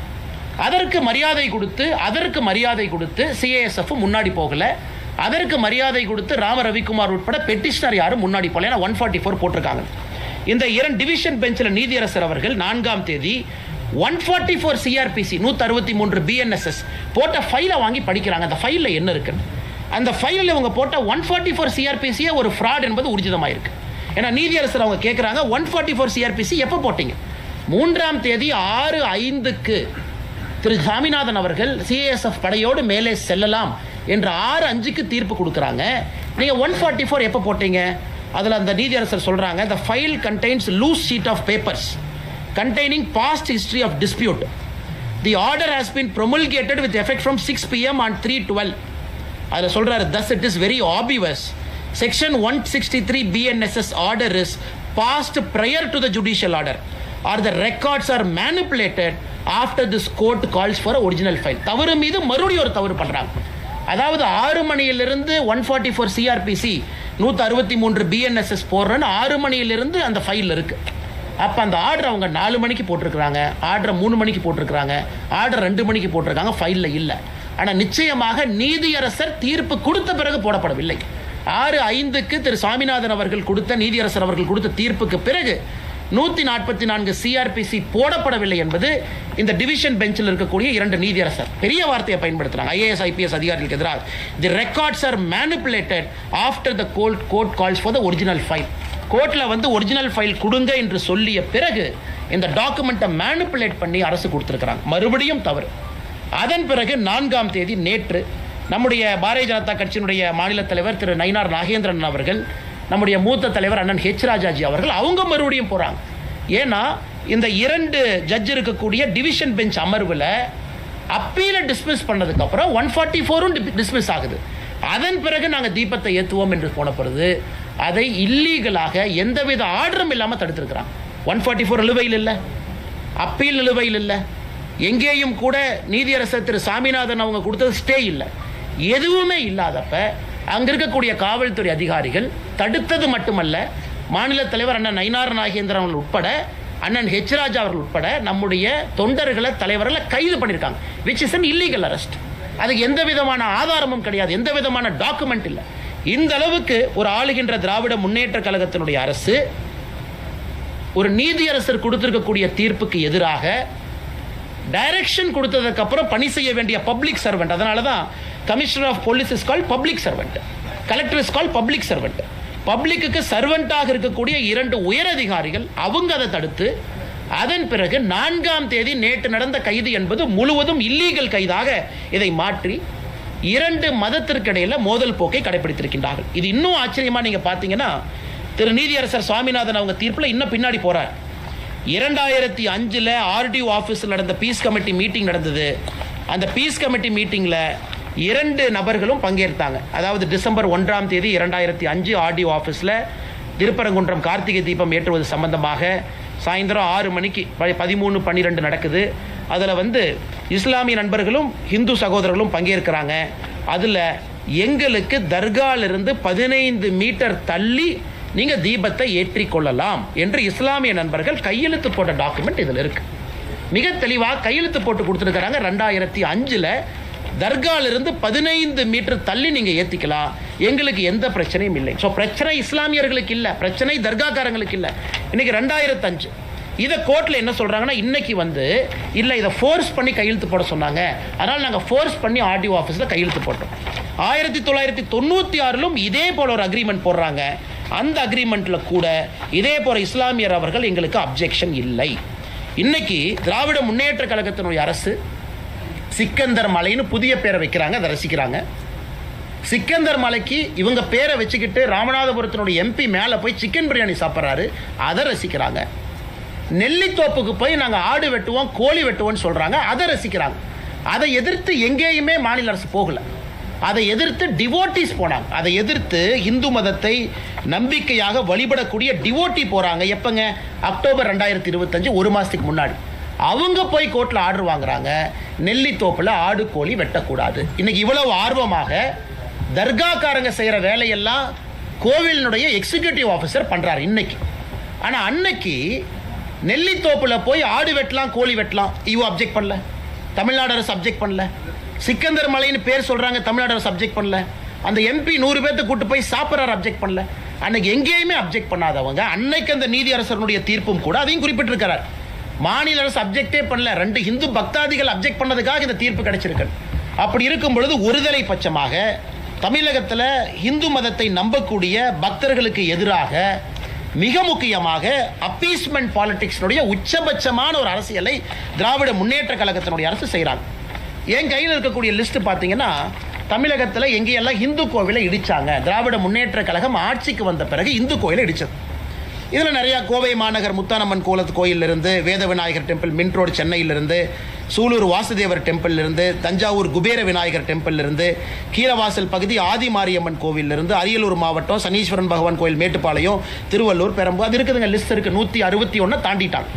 Speaker 1: அதற்கு மரியாதை கொடுத்து சிஐஎஸ்எஃப் முன்னாடி போகல, அதற்கு மரியாதை கொடுத்து ராம ரவிக்குமார் உட்பட பெட்டிஷனர் யாரும் முன்னாடி போகல. ஏன்னா 144 போட்டிருக்காங்க. இந்த 2 டிவிஷன் பெஞ்சில் நீதியரசர் அவர்கள் 4ஆம் தேதி 144 சிஆர்பிசி 163 BNSS போட்ட ஃபைலை வாங்கி படிக்கிறாங்க. அந்த ஃபைலில் என்ன இருக்குன்னு, அந்த ஃபைலில் இவங்க போட்ட 144 சிஆர்பிசியே ஒரு ஃப்ராட் என்பது ஊர்ஜிதமாயிருக்கு. ஏன்னா நீதியரசர் அவங்க கேட்குறாங்க, 144 சிஆர்பிசி எப்போ போட்டீங்க? 3ஆம் தேதி 6:05க்கு திரு சாமிநாதன் அவர்கள் சிஐஎஸ்எஃப் படையோடு மேலே செல்லலாம் என்று 6:05க்கு தீர்ப்பு கொடுக்குறாங்க. நீங்கள் 144 எப்போ போட்டீங்க? அதில் அந்த நீதியரசர் சொல்றாங்க, the file contains loose sheet of papers containing past history of dispute. The order has been promulgated with effect from 6 PM on 3/12. அதில் சொல்றாரு, thus it is very obvious section 163 BNSS order is passed prior to the judicial order or the records are manipulated after this court calls for original file. தவறு மீது மறுபடியும் ஒரு தவறு பண்றாங்க. அதாவது 6 மணியிலிருந்து 144 சிஆர்பிசி 163 BNSS போடுறேன்னு 6 மணியிலிருந்து அந்த ஃபைல் இருக்கு. அப்போ அந்த ஆர்டர் அவங்க 4 மணிக்கு போட்டிருக்கிறாங்க, ஆர்டர் 3 மணிக்கு போட்டிருக்கிறாங்க, ஆர்டர் 2 மணிக்கு போட்டிருக்காங்க, ஃபைலில் இல்லை. ஆனால் நிச்சயமாக நீதியரசர் தீர்ப்பு கொடுத்த பிறகு போடப்படவில்லை. 6-5க்கு திரு சாமிநாதன் அவர்கள் கொடுத்த, நீதியரசர் அவர்கள் கொடுத்த தீர்ப்புக்கு பிறகு 144 சிஆர்பிசி போடப்படவில்லை என்பது இந்த டிவிஷன் பெஞ்சில் இருக்கக்கூடிய 2 நீதியரசர் பெரிய வார்த்தையை பயன்படுத்துறாங்க. IAS IPS அதிகாரிகளுக்கு எதிராக the records are manipulated after the court calls for the original file. கோர்ட்டில் வந்து ஒரிஜினல் ஃபைல் கொடுங்க என்று சொல்லிய பிறகு இந்த டாக்குமெண்ட்டை மேனிபுலேட் பண்ணி அரசு கொடுத்துருக்கிறாங்க. மறுபடியும் தவறு. அதன் பிறகு 4ஆம் தேதி நேற்று நம்முடைய பாரதிய ஜனதா கட்சியினுடைய மாநில தலைவர் திரு நயினார் நாகேந்திரன் அவர்கள், நம்முடைய மூத்த தலைவர் அண்ணன் ஹெச் ராஜாஜி அவர்கள் அவங்க மறுபடியும் போகிறாங்க. ஏன்னா இந்த 2 ஜட்ஜ் இருக்கக்கூடிய டிவிஷன் பெஞ்ச் அமர்வில் அப்பீலை டிஸ்மிஸ் பண்ணதுக்கப்புறம் 144ம் டிஸ்மிஸ் ஆகுது. அதன் பிறகு நாங்கள் தீபத்தை ஏற்றுவோம் என்று போன பொழுது அதை இல்லீகலாக எந்தவித ஆர்டரும் இல்லாமல் தடுத்திருக்கிறாங்க. 144 நிலுவையில் இல்லை, அப்பீல் நிலுவையில் இல்லை, எங்கேயும் கூட நீதியரசர் திரு சாமிநாதன் அவங்க கொடுத்தது ஸ்டே இல்லை, எதுவுமே இல்லாதப்ப அங்கே இருக்கக்கூடிய காவல்துறை அதிகாரிகள் தடுத்தது மட்டுமல்ல, மாநில தலைவர் அண்ணன் நயினார் நாகேந்திரன் அவர்கள் உட்பட, அண்ணன் ஹெச் ராஜா அவர்கள் உட்பட நம்முடைய தொண்டர்களை, தலைவர்களை கைது பண்ணியிருக்காங்க. Which is an illegal arrest. அதுக்கு எந்த விதமான ஆதாரமும் கிடையாது, எந்த விதமான டாக்குமெண்ட் இல்லை. இந்த அளவுக்கு ஒரு ஆளுகின்ற திராவிட முன்னேற்ற கழகத்தினுடைய அரசு ஒரு நீதியரசர் கொடுத்திருக்கக்கூடிய தீர்ப்புக்கு எதிராக டைரக்ஷன் கொடுத்ததுக்கு அப்புறம் பணி செய்ய வேண்டிய பப்ளிக் சர்வெண்ட், அதனால தான் commissioner of police is called public servant, collector is called public servant. பப்ளிக்கு சர்வெண்டாக இருக்கக்கூடிய 2 உயரதிகாரிகள் அவங்க அதை தடுத்து, அதன் பிறகு 4ஆம் தேதி நேற்று நடந்த கைது என்பது முழுவதும் இல்லீகல் கைதாக இதை மாற்றி 2 மதத்திற்கிடையில் மோதல் போக்கை கடைபிடித்திருக்கின்றார்கள். இது இன்னும் ஆச்சரியமா நீங்க பார்த்தீங்கன்னா, திரு நீதியரசர் சுவாமிநாதன் அவங்க தீர்ப்பில் இன்னும் பின்னாடி போறார். 2005 RDO ஆஃபீஸில் நடந்த பீஸ் கமிட்டி மீட்டிங் நடந்தது. அந்த பீஸ் கமிட்டி மீட்டிங்கில் 2 நபர்களும் பங்கேற்றாங்க. அதாவது டிசம்பர் 1ஆம் தேதி 2005 RDO ஆஃபீஸில் திருப்பரங்குன்றம் கார்த்திகை தீபம் ஏற்றுவது சம்பந்தமாக சாயந்தரம் 6 மணிக்கு 13-12 நடக்குது. அதில் வந்து இஸ்லாமிய நண்பர்களும் இந்து சகோதரர்களும் பங்கேற்கிறாங்க. அதில் எங்களுக்கு தர்காலிருந்து 15 மீட்டர் தள்ளி நீங்கள் தீபத்தை ஏற்றிக்கொள்ளலாம் என்று இஸ்லாமிய நண்பர்கள் கையெழுத்து போட்ட டாக்குமெண்ட் இதில் இருக்கு. மிக தெளிவாக கையெழுத்து போட்டு கொடுத்துருக்கிறாங்க. 2005 தர்காலிருந்து 15 மீட்டர் தள்ளி நீங்கள் ஏற்றிக்கலாம், எங்களுக்கு எந்த பிரச்சனையும் இல்லை. ஸோ பிரச்சனை இஸ்லாமியர்களுக்கு இல்லை, பிரச்சனை தர்காக்காரங்களுக்கு இல்லை. இன்னைக்கு 2005 இதை கோர்ட்டில் என்ன சொல்கிறாங்கன்னா, இன்னைக்கு வந்து இல்லை இதை ஃபோர்ஸ் பண்ணி கையெழுத்து போட சொன்னாங்க, அதனால் நாங்கள் ஃபோர்ஸ் பண்ணி RDO ஆஃபீஸில் கையெழுத்து போட்டோம். 1996 இதே போல் ஒரு அக்ரிமெண்ட் போடுறாங்க. அந்த அக்ரிமெண்ட்டில் கூட இதே போல் இஸ்லாமியர் அவர்கள் எங்களுக்கு அப்ஜெக்ஷன் இல்லை. இன்னைக்கு திராவிட முன்னேற்ற கழகத்தினுடைய அரசு சிக்கந்தர் மலைன்னு புதிய பேரை வைக்கிறாங்க, அதை ரசிக்கிறாங்க. சிக்கந்தர் மலைக்கு இவங்க பேரை வச்சுக்கிட்டு ராமநாதபுரத்தினுடைய MP மேலே போய் சிக்கன் பிரியாணி சாப்பிட்றாரு, அதை ரசிக்கிறாங்க. நெல்லித்தோப்புக்கு போய் நாங்கள் ஆடு வெட்டுவோம், கோழி வெட்டுவோம்னு சொல்கிறாங்க, அதை ரசிக்கிறாங்க. அதை எதிர்த்து எங்கேயுமே மாநில அரசு போகலை. அதை எதிர்த்து டிவோட்டிஸ் போனாங்க. அதை எதிர்த்து இந்து மதத்தை நம்பிக்கையாக வழிபடக்கூடிய டிவோட்டி போகிறாங்க. எப்போங்க? அக்டோபர் 2025, 1 மாதத்துக்கு முன்னாடி அவங்க போய் கோர்ட்டில் ஆர்டர் வாங்குறாங்க, நெல்லித்தோப்பில் ஆடு கோழி வெட்டக்கூடாது. இன்னைக்கு இவ்வளவு ஆர்வமாக தர்காக்காரங்க செய்கிற வேலையெல்லாம் கோவிலினுடைய எக்ஸிக்யூட்டிவ் ஆஃபீஸர் பண்ணுறாரு இன்னைக்கு. ஆனால் அன்னைக்கு நெல்லித்தோப்பில் போய் ஆடு வெட்டலாம், கோழி வெட்டலாம், இவ அப்ஜெக்ட் பண்ணல, தமிழ்நாடு அரசு அப்ஜெக்ட் பண்ணல. சிக்கந்தர் மலைன்னு பேர் சொல்கிறாங்க, தமிழ்நாடு அரசு அப்ஜெக்ட் பண்ணல. அந்த MP 100 பேர்த்து கூட்டு போய் சாப்பிட்றாரு, அப்ஜெக்ட் பண்ணல. அன்னைக்கு எங்கேயுமே அப்ஜெக்ட் பண்ணாதவங்க அன்னைக்கு அந்த நீதி அரசனுடைய தீர்ப்பும் கூட அதையும் குறிப்பிட்டிருக்கிறார். மாநில அரசு அப்ஜெக்டே பண்ணல, 2 இந்து பக்தாதிகள் அப்ஜெக்ட் பண்ணதுக்காக இந்த தீர்ப்பு கிடைச்சிருக்கு. அப்படி இருக்கும் பொழுது ஒருதலை பட்சமாக தமிழகத்தில் இந்து மதத்தை நம்பக்கூடிய பக்தர்களுக்கு எதிராக மிக முக்கியமாக அப்பீஸ்மெண்ட் பாலிடிக்ஸினுடைய உச்சபட்சமான ஒரு அரசியலை திராவிட முன்னேற்ற கழகத்தினுடைய அரசு செய்கிறாங்க. என் கையில் இருக்கக்கூடிய லிஸ்ட் பார்த்தீங்கன்னா, தமிழகத்தில் எங்கேயெல்லாம் இந்து கோவிலை இடித்தாங்க, திராவிட முன்னேற்ற கழகம் ஆட்சிக்கு வந்த பிறகு இந்து கோயிலை இடித்தது. இதில் நிறையா கோவை மாநகர் முத்தானம்மன் கோயிலிருந்து, வேத விநாயகர் டெம்பிள் மின்ட் ரோடு சென்னையிலிருந்து, சூலூர் வாசுதேவர் டெம்பிளிலிருந்து, தஞ்சாவூர் குபேர விநாயகர் டெம்பிளிலிருந்து, கீழவாசல் பகுதி ஆதிமாரியம்மன் கோவிலிருந்து, அரியலூர் மாவட்டம் சனீஸ்வரன் பகவான் கோயில் மேட்டுப்பாளையம், திருவள்ளூர், பெரம்பூர், அது இருக்குதுங்க, லிஸ்ட் இருக்குது. 161 தாண்டிட்டாங்க.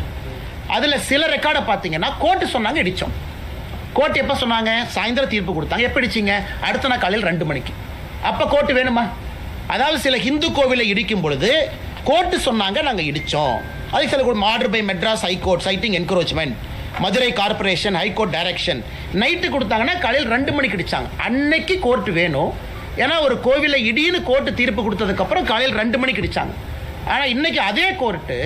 Speaker 1: அதில் சில ரெக்கார்டை பார்த்தீங்கன்னா கோர்ட்டு சொன்னாங்க இடித்தோம். கோர்ட் எப்போ சொன்னாங்க? சாயந்தரம் தீர்ப்பு கொடுத்தாங்க. எப்போ இடிச்சிங்க? அடுத்த நாள் காலையில் 2 மணிக்கு. அப்போ கோர்ட்டு வேணுமா? அதாவது சில இந்து கோவிலை இடிக்கும் பொழுது கோர்ட்டு சொன்னாங்க நாங்கள் இடித்தோம். அதுக்கு சில order by Madras high court citing encroachment, Madurai corporation high court direction, night கொடுத்தாங்கன்னா காலையில் 2 மணிக்கு இடித்தாங்க. அன்னைக்கு கோர்ட்டு வேணும். ஏன்னா ஒரு கோவிலில் இடின்னு கோர்ட்டு தீர்ப்பு கொடுத்ததுக்கப்புறம் காலையில் 2 மணிக்கு இடிச்சாங்க. ஆனால் இன்னைக்கு அதே கோர்ட்டு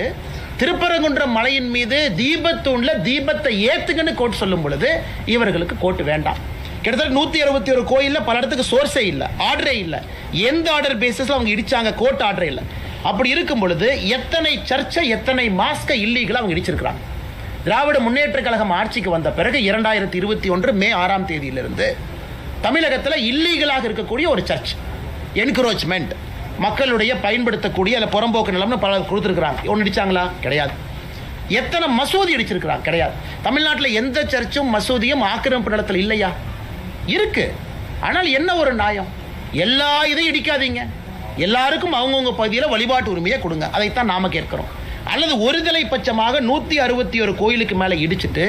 Speaker 1: திருப்பரங்குன்றம் மலையின் மீது தீபத்தூணில் தீபத்தை ஏற்றுங்கன்னு கோர்ட் சொல்லும் பொழுது இவர்களுக்கு கோர்ட்டு வேண்டாம். கிட்டத்தட்ட 161 கோயிலில் பல இடத்துக்கு சோர்ஸே இல்லை, ஆர்டரே இல்லை. எந்த ஆர்டர் பேசிஸில் அவங்க இடிச்சாங்க? கோர்ட் ஆர்டரே இல்லை. அப்படி இருக்கும் பொழுது எத்தனை சர்ச்சை, எத்தனை மாஸ்கை இல்லீகலாக அவங்க இடிச்சிருக்கிறாங்க. திராவிட முன்னேற்ற கழகம் ஆட்சிக்கு வந்த பிறகு 2021 மே 6ஆம் தேதியிலிருந்து தமிழகத்தில் இல்லீகலாக இருக்கக்கூடிய ஒரு சர்ச் என்க்ரோச்மெண்ட், மக்களுடைய பயன்படுத்தக்கூடிய அல்ல புறம்போக்கு நிலம்னு பல கொடுத்துருக்குறாங்க. ஒன்று இடிச்சாங்களா? கிடையாது. எத்தனை மசூதி இடிச்சிருக்கிறாங்க? கிடையாது. தமிழ்நாட்டில் எந்த சர்ச்சும் மசூதியும் ஆக்கிரமிப்பு நிலத்தில் இல்லையா? இருக்கு. ஆனால் என்ன ஒரு நியாயம்? எல்லா இதையும் இடிக்காதீங்க, எல்லாருக்கும் அவங்கவுங்க பகுதியில் வழிபாட்டு உரிமையை கொடுங்க. அதைத்தான் நாம கேட்கிறோம். அல்லது ஒருதலை பட்சமாக 161 கோயிலுக்கு மேலே இடிச்சிட்டு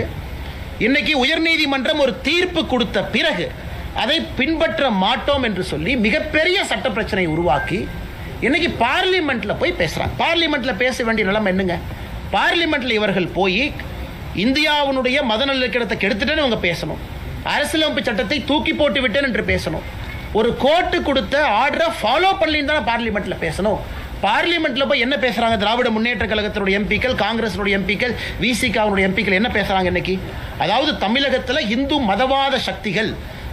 Speaker 1: இன்னைக்கு உயர்நீதிமன்றம் ஒரு தீர்ப்பு கொடுத்த பிறகு அதை பின்பற்ற மாட்டோம் என்று சொல்லி மிகப்பெரிய சட்ட பிரச்சனை உருவாக்கி இன்னைக்கு பார்லிமெண்ட்ல போய் பேசுறாங்க. பார்லிமெண்ட்ல பேச வேண்டிய நிலைமை என்னங்க? பார்லிமெண்ட்ல இவர்கள் போய் இந்தியாவினுடைய மத நல்லிணக்கத்தை கெடுத்துட்டேன்னு இவங்க பேசணும், அரசியலமைப்பு சட்டத்தை தூக்கி போட்டு விட்டேன் என்று பேசணும், ஒரு கோர்ட்டு கொடுத்த ஆர்டரை ஃபாலோ பண்ணலின்னு தானே பார்லிமெண்ட்ல பேசணும். பார்லிமெண்ட்ல போய் என்ன பேசுறாங்க? திராவிட முன்னேற்ற கழகத்தினுடைய எம்பிக்கள், காங்கிரஸினுடைய எம்பிக்கள், விசிகாவுடைய எம்பிக்கள் என்ன பேசுறாங்க இன்னைக்கு? அதாவது தமிழகத்தில் இந்து மதவாத சக்திகள்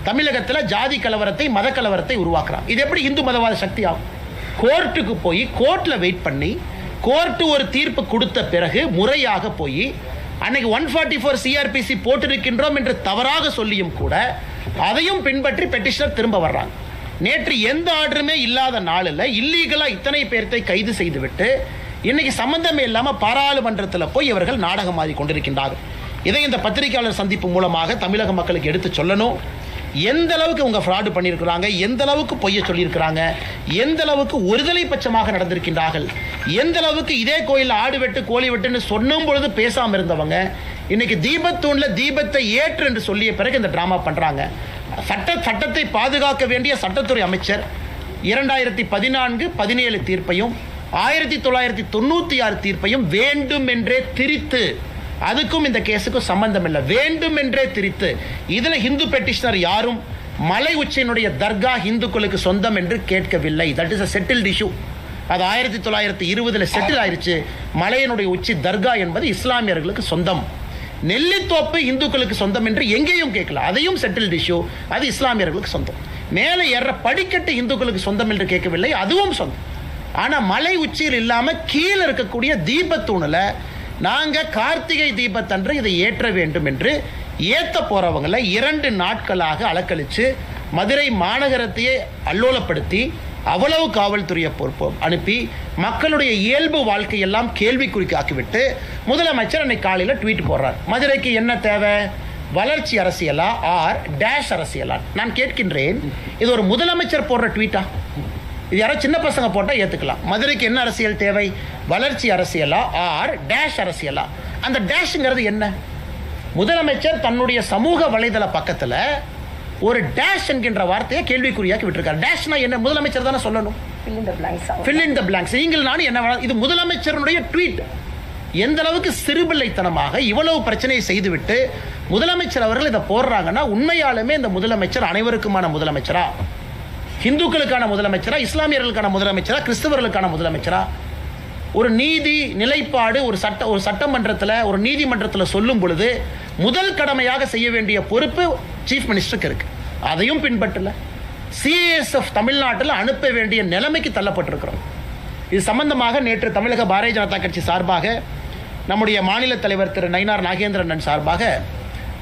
Speaker 1: தமிழகத்தில் ஜாதி கலவரத்தை, மத கலவரத்தை உருவாக்குறாங்க. இது எப்படி இந்து மதவாத சக்தி ஆகும்? கோர்ட்டுக்கு போய் கோர்ட்ல வெயிட் பண்ணி கோர்ட்டு ஒரு தீர்ப்பு கொடுத்த பிறகு முறையாக போய் அன்னைக்கு 144 சிஆர்பிசி போட்டிருக்கின்றோம் என்று தவறாக சொல்லியும் கூட அதையும் பின்பற்றி பெட்டிஷனர் திரும்ப வர்றாங்க. நேற்று எந்த ஆர்டருமே இல்லாத நாளில் இல்லீகலா இத்தனை பேர்த்தை கைது செய்துவிட்டு இன்னைக்கு சம்பந்தமே இல்லாமல் பாராளுமன்றத்தில் போய் இவர்கள் நாடகம் ஆடி கொண்டிருக்கின்றார்கள். இதை இந்த பத்திரிகையாளர் சந்திப்பு மூலமாக தமிழக மக்களுக்கு எடுத்து சொல்லணும். எந்த அளவுக்கு அவங்க ஃப்ராடு பண்ணியிருக்கிறாங்க, எந்த அளவுக்கு பொய்ய சொல்லியிருக்கிறாங்க, எந்த அளவுக்கு ஒருதலை பட்சமாக நடந்திருக்கின்றார்கள், எந்த அளவுக்கு இதே கோயிலில் ஆடு வெட்டு கோழி வெட்டுன்னு சொன்னும் பொழுது பேசாமல் இருந்தவங்க இன்னைக்கு தீபத்தூணில் தீபத்தை ஏற்று என்று சொல்லிய பிறகு இந்த டிராமா பண்ணுறாங்க. சட்டத்தை பாதுகாக்க வேண்டிய சட்டத்துறை அமைச்சர் 2014-17 தீர்ப்பையும் 1996 தீர்ப்பையும் வேண்டும் என்றே திரித்து, அதுக்கும் இந்த கேஸுக்கும் சம்பந்தம் இல்லை, வேண்டும் என்றே திரித்து இதில் ஹிந்து பெட்டிஷனர் யாரும் மலை உச்சியினுடைய தர்கா இந்துக்களுக்கு சொந்தம் என்று கேட்கவில்லை. That is a settled issue. அது 1920 செட்டில் ஆயிடுச்சு. மலையினுடைய உச்சி தர்கா என்பது இஸ்லாமியர்களுக்கு சொந்தம். நெல்லித்தோப்பு இந்துக்களுக்கு சொந்தம் என்று எங்கேயும் கேட்கல, அதையும் செட்டில்ட் இஷ்யூ. அது இஸ்லாமியர்களுக்கு சொந்தம். மேலே ஏற படிக்கட்டு இந்துக்களுக்கு சொந்தம் என்று கேட்கவில்லை, அதுவும் சொந்தம். ஆனால் மலை உச்சியில் இல்லாமல் கீழே இருக்கக்கூடிய தீபத்தூணில் நாங்கள் கார்த்திகை தீபத்தன்று இதை ஏற்ற வேண்டும் என்று ஏற்ற போகிறவங்களை 2 நாட்களாக அலக்கழித்து மதுரை மாநகரத்தையே அல்லோலப்படுத்தி அவ்வளவு காவல்துறையை அனுப்பி மக்களுடைய இயல்பு வாழ்க்கையெல்லாம் கேள்விக்குறிக்காக்கிவிட்டு முதலமைச்சர் அன்னைக்கு காலையில் ட்வீட் போடுறார். மதுரைக்கு என்ன தேவை? வளர்ச்சி அரசியலா ஆர் டேஷ் அரசியலா? நான் கேட்கின்றேன், இது ஒரு முதலமைச்சர் போடுற ட்வீட்டா? இது யாரோ சின்ன பசங்க போட்டால் ஏற்றுக்கலாம். மதுரைக்கு என்ன அரசியல் தேவை? வளர்ச்சி அரசியலா ஆர் டேஷ் அரசியலா? அந்த டேஷுங்கிறது என்ன? முதலமைச்சர் தன்னுடைய சமூக வலைதள பக்கத்தில் ஒரு டேஷ் என்கின்ற வார்த்தையை கேள்விக்குறியாக்கி விட்டுருக்காரு. டேஷ்னா என்ன? முதலமைச்சர் தானே சொல்லணும். fill in the blanks. நீங்கள் நானும் என்ன? இது முதலமைச்சருடைய ட்வீட். எந்த அளவுக்கு சிறுபிள்ளைத்தனமாக இவ்வளவு பிரச்சனையை செய்துவிட்டு முதலமைச்சர் அவர்கள் இதை போடுறாங்கன்னா உண்மையாலுமே இந்த முதலமைச்சர் அனைவருக்குமான முதலமைச்சரா? இந்துக்களுக்கான முதலமைச்சரா? இஸ்லாமியர்களுக்கான முதலமைச்சரா? கிறிஸ்தவர்களுக்கான முதலமைச்சரா? ஒரு நீதி நிலைப்பாடு ஒரு சட்டமன்றத்தில் ஒரு நீதிமன்றத்தில் சொல்லும் பொழுது முதல் கடமையாக செய்ய வேண்டிய பொறுப்பு சீஃப் மினிஸ்டருக்கு இருக்கு. அதையும் பின்பற்றல. சிஎஸ்எஃப் தமிழ்நாட்டில் அனுப்ப வேண்டிய நிலைமைக்கு தள்ளப்பட்டிருக்கிறோம். இது சம்பந்தமாக நேற்று தமிழக பாரதிய ஜனதா கட்சி சார்பாக நம்முடைய மாநில தலைவர் திரு நயினார் நாகேந்திரன் சார்பாக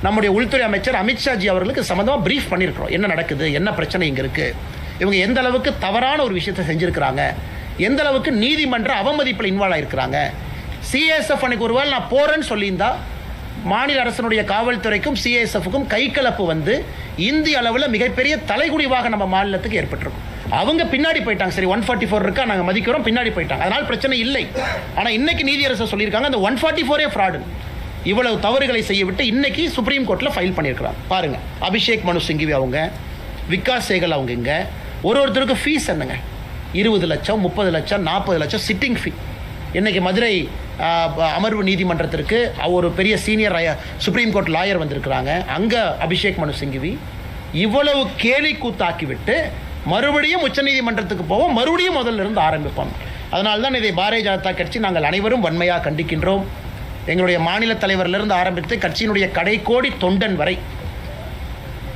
Speaker 1: நம்முடைய உள்துறை அமைச்சர் அமித்ஷாஜி அவர்களுக்கு சம்பந்தமாக பிரீஃப் பண்ணியிருக்கிறோம். என்ன நடக்குது, என்ன பிரச்சனை இங்கே இருக்குது, இவங்க எந்த அளவுக்கு தவறான ஒரு விஷயத்தை செஞ்சுருக்கிறாங்க, எந்த அளவுக்கு நீதிமன்ற அவமதிப்பில் இன்வால்வ் ஆகிருக்கிறாங்க. சிஎஸ்எஃப் அன்னைக்கு ஒருவேளை நான் போகிறேன்னு சொல்லியிருந்தா மாநில அரசனுடைய காவல்துறைக்கும் சிஎஸ்எஃப்க்கும் கைகலப்பு வந்து இந்திய அளவில் மிகப்பெரிய தலைகுடிவாக நம்ம மாநிலத்துக்கு ஏற்பட்டிருக்கும். அவங்க பின்னாடி போயிட்டாங்க. சரி 144 இருக்கா, நாங்கள் மதிக்கிறோம், பின்னாடி போயிட்டாங்க, அதனால் பிரச்சனை இல்லை. ஆனால் இன்னைக்கு நீதியரசர் சொல்லியிருக்காங்க அந்த 144 ஃப்ராடு. இவ்வளவு தவறுகளை செய்யவிட்டு இன்னைக்கு சுப்ரீம் கோர்ட்டில் ஃபைல் பண்ணியிருக்கிறாங்க. பாருங்க, அபிஷேக் மனு சிங்கிவி அவங்க, விகாஸ் சேகல் அவங்க, இங்கே ஒருத்தருக்கு ஃபீஸ் என்னங்க? 20 லட்சம், 30 லட்சம், 40 லட்சம் சிட்டிங் ஃபீ. இன்னைக்கு மதுரை அமர்வு நீதிமன்றத்திற்கு ஒரு பெரிய சீனியர் சுப்ரீம் கோர்ட் லாயர் வந்திருக்கிறாங்க. அங்கே அபிஷேக் மனு சிங்கிவி இவ்வளவு கேலி கூத்தாக்கிவிட்டு மறுபடியும் உச்சநீதிமன்றத்துக்கு போவோம், மறுபடியும் முதல்ல இருந்து ஆரம்பிப்போம். அதனால தான் இதை பாரதிய ஜனதா கட்சி நாங்கள் அனைவரும் வன்மையாக கண்டிக்கின்றோம். எங்களுடைய மாநில தலைவரிலிருந்து ஆரம்பித்து கட்சியினுடைய கடைக்கோடி தொண்டன் வரை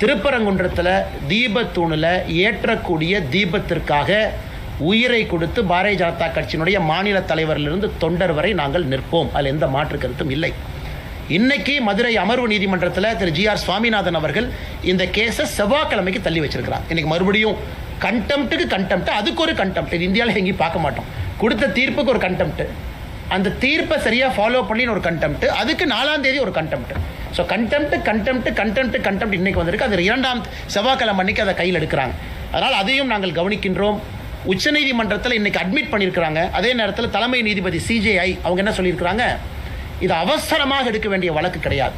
Speaker 1: திருப்பரங்குன்றத்தில் தீபத்தூணில் ஏற்றக்கூடிய தீபத்திற்காக உயிரை கொடுத்து பாரதிய ஜனதா கட்சியினுடைய மாநில தலைவரிலிருந்து தொண்டர் வரை நாங்கள் நிற்போம். அதில் எந்த மாற்று கருத்தும் இல்லை. இன்னைக்கு மதுரை அமர்வு நீதிமன்றத்தில் திரு GR சுவாமிநாதன் அவர்கள் இந்த கேஸை செவ்வாய்க்கிழமைக்கு தள்ளி வச்சிருக்கிறார். இன்னைக்கு மறுபடியும் கண்டெம்ட்டுக்கு கண்டெம்ட், அதுக்கு ஒரு கண்டெம்ட். இது இந்தியாவில் எங்கேயும் பார்க்க மாட்டோம். கொடுத்த தீர்ப்புக்கு ஒரு கண்டெம்ட், அந்த தீர்ப்பை சரியாக ஃபாலோ பண்ணின்னு ஒரு கண்டெம்ட், அதுக்கு 4ஆம் தேதி ஒரு கண்டெம்ட். ஸோ கண்டெம்ட் இன்னைக்கு வந்திருக்கு. அது 2ஆம் செவ்வாய்க்கிழமை அன்னைக்கு அதை கையில் எடுக்கிறாங்க. அதனால் அதையும் நாங்கள் கவனிக்கின்றோம். உச்சநீதிமன்றத்தில் இன்னைக்கு அட்மிட் பண்ணியிருக்கிறாங்க. அதே நேரத்தில் தலைமை நீதிபதி CJI அவங்க என்ன சொல்லியிருக்கிறாங்க, இது அவசரமாக எடுக்க வேண்டிய வழக்கு கிடையாது,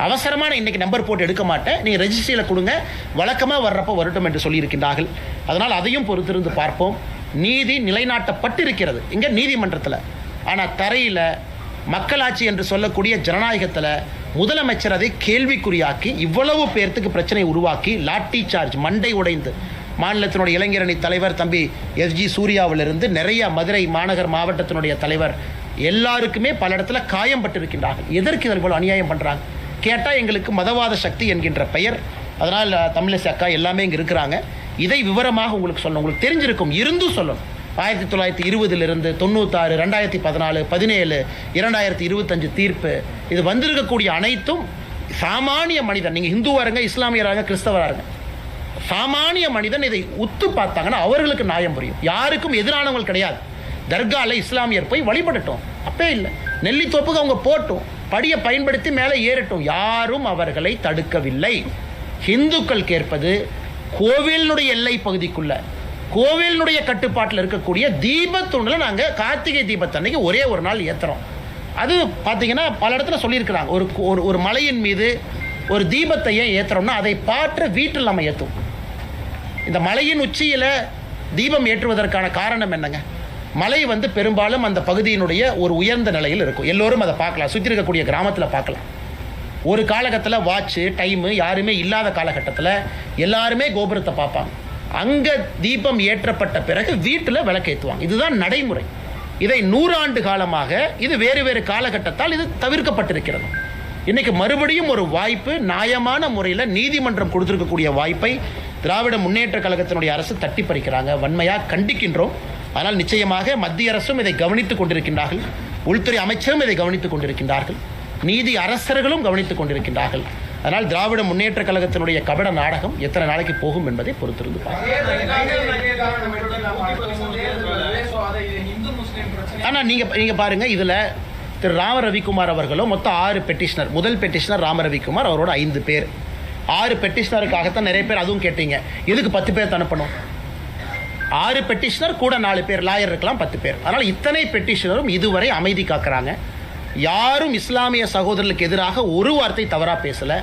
Speaker 1: அவசரமான இன்னைக்கு நம்பர் போட்டு எடுக்க மாட்டேன், நீங்கள் ரெஜிஸ்ட்ரியில் கொடுங்க, வழக்கமாக வர்றப்போ வரட்டும் என்று சொல்லியிருக்கின்றார்கள். அதனால் அதையும் பொறுத்திருந்து பார்ப்போம். நீதி நிலைநாட்டப்பட்டிருக்கிறது இங்கே நீதிமன்றத்தில். ஆனால் தரையில் மக்களாட்சி என்று சொல்லக்கூடிய ஜனநாயகத்தில் முதலமைச்சர் அதை கேள்விக்குறியாக்கி இவ்வளவு பேர்த்துக்கு பிரச்சனை உருவாக்கி லாட்டி சார்ஜ் மண்டை உடைந்து மாநிலத்தினுடைய இளைஞரணி தலைவர் தம்பி SG சூர்யாவிலிருந்து நிறைய மதுரை மாநகர் மாவட்டத்தினுடைய தலைவர் எல்லாருக்குமே பல இடத்துல காயம் பட்டிருக்கின்றார்கள். எதற்கு இதற்கு போல அநியாயம் பண்ணுறாங்க கேட்டால் எங்களுக்கு மதவாத சக்தி என்கின்ற பெயர். அதனால் தமிழிசை அக்கா எல்லாமே இங்கே இருக்கிறாங்க. இதை விவரமாக உங்களுக்கு சொல்லணும், உங்களுக்கு தெரிஞ்சிருக்கும், இருந்தும் சொல்லணும். 1920 96, 2014, 17, 2025 தீர்ப்பு, இது வந்திருக்கக்கூடிய அனைத்தும் சாமானிய மனிதன், நீங்கள் இந்துவாருங்க, இஸ்லாமியராக, கிறிஸ்தவராக, சாமானிய மனிதன் இதை உத்து பார்த்தாங்கன்னா அவர்களுக்கு நியாயம் புரியும். யாருக்கும் எதிரானவங்க கிடையாது. தர்காவில் இஸ்லாமியர் போய் வழிபடட்டும், அப்பே இல்லை. நெல்லித்தோப்புக்கு அவங்க போட்டும், படியை பயன்படுத்தி மேலே ஏறட்டும், யாரும் அவர்களை தடுக்கவில்லை. ஹிந்துக்கள் கேட்பது கோவிலினுடைய எல்லை பகுதிக்குள்ள, கோவிலினுடைய கட்டுப்பாட்டில் இருக்கக்கூடிய தீபத்தூணில் நாங்கள் கார்த்திகை தீபத்தன்னைக்கு ஒரே ஒரு நாள் ஏற்றுறோம். அது பார்த்தீங்கன்னா பல இடத்துல சொல்லியிருக்கிறாங்க, ஒரு மலையின் மீது ஒரு தீபத்தை ஏன் ஏற்றுறோம்னா அதை பாற்ற வீட்டில் நம்ம ஏற்றுவோம். இந்த மலையின் உச்சியில் தீபம் ஏற்றுவதற்கான காரணம் என்னங்க, மலை பெரும்பாலும் அந்த பகுதியினுடைய ஒரு உயர்ந்த நிலையில் இருக்கும். எல்லோரும் அதை பார்க்கலாம், சுற்றி இருக்கக்கூடிய கிராமத்தில் பார்க்கலாம். ஒரு காலகட்டத்தில் வாட்சு டைமு யாருமே இல்லாத காலகட்டத்தில் எல்லாருமே கோபுரத்தை பார்ப்பாங்க. அங்கே தீபம் ஏற்றப்பட்ட பிறகு வீட்டில் விளக்கேற்றுவாங்க. இதுதான் நடைமுறை. இதை 100 ஆண்டு காலமாக இது வேறு வேறு காலகட்டத்தால் இது தவிர்க்கப்பட்டிருக்கிறது. இன்னைக்கு மறுபடியும் ஒரு வாய்ப்பு, நியாயமான முறையில் நீதிமன்றம் கொடுத்திருக்கக்கூடிய வாய்ப்பை திராவிட முன்னேற்ற கழகத்தினுடைய அரசு தட்டி பறிக்கிறாங்க. வன்மையாக கண்டிக்கின்றோம். ஆனால் நிச்சயமாக மத்திய அரசும் இதை கவனித்துக் கொண்டிருக்கின்றார்கள், உள்துறை அமைச்சரும் இதை கவனித்துக் கொண்டிருக்கின்றார்கள், நீதி அரசர்களும் கவனித்துக் கொண்டிருக்கின்றார்கள். அதனால் திராவிட முன்னேற்ற கழகத்தினுடைய கபட நாடகம் எத்தனை நாளைக்கு போகும் என்பதை பொறுத்திருந்து ஆனால் நீங்க பாருங்க, இதுல திரு ராம ரவிக்குமார் அவர்களும் மொத்தம் 6 பெட்டிஷனர். முதல் பெட்டிஷனர் ராம ரவிக்குமார், அவரோட 5 பேர். 6 பெட்டிஷனருக்காகத்தான் நிறைய பேர் அதுவும் கேட்டீங்க, எதுக்கு 10 பேர் அனுப்பணும்? 6 பெட்டிஷனர் கூட 4 பேர் லாயர் இருக்கலாம், 10 பேர். அதனால் இத்தனை பெட்டிஷனரும் இதுவரை அமைதி காக்கிறாங்க. யாரும் இஸ்லாமிய சகோதரர்களுக்கு எதிராக ஒரு வார்த்தை தவறாக பேசலை.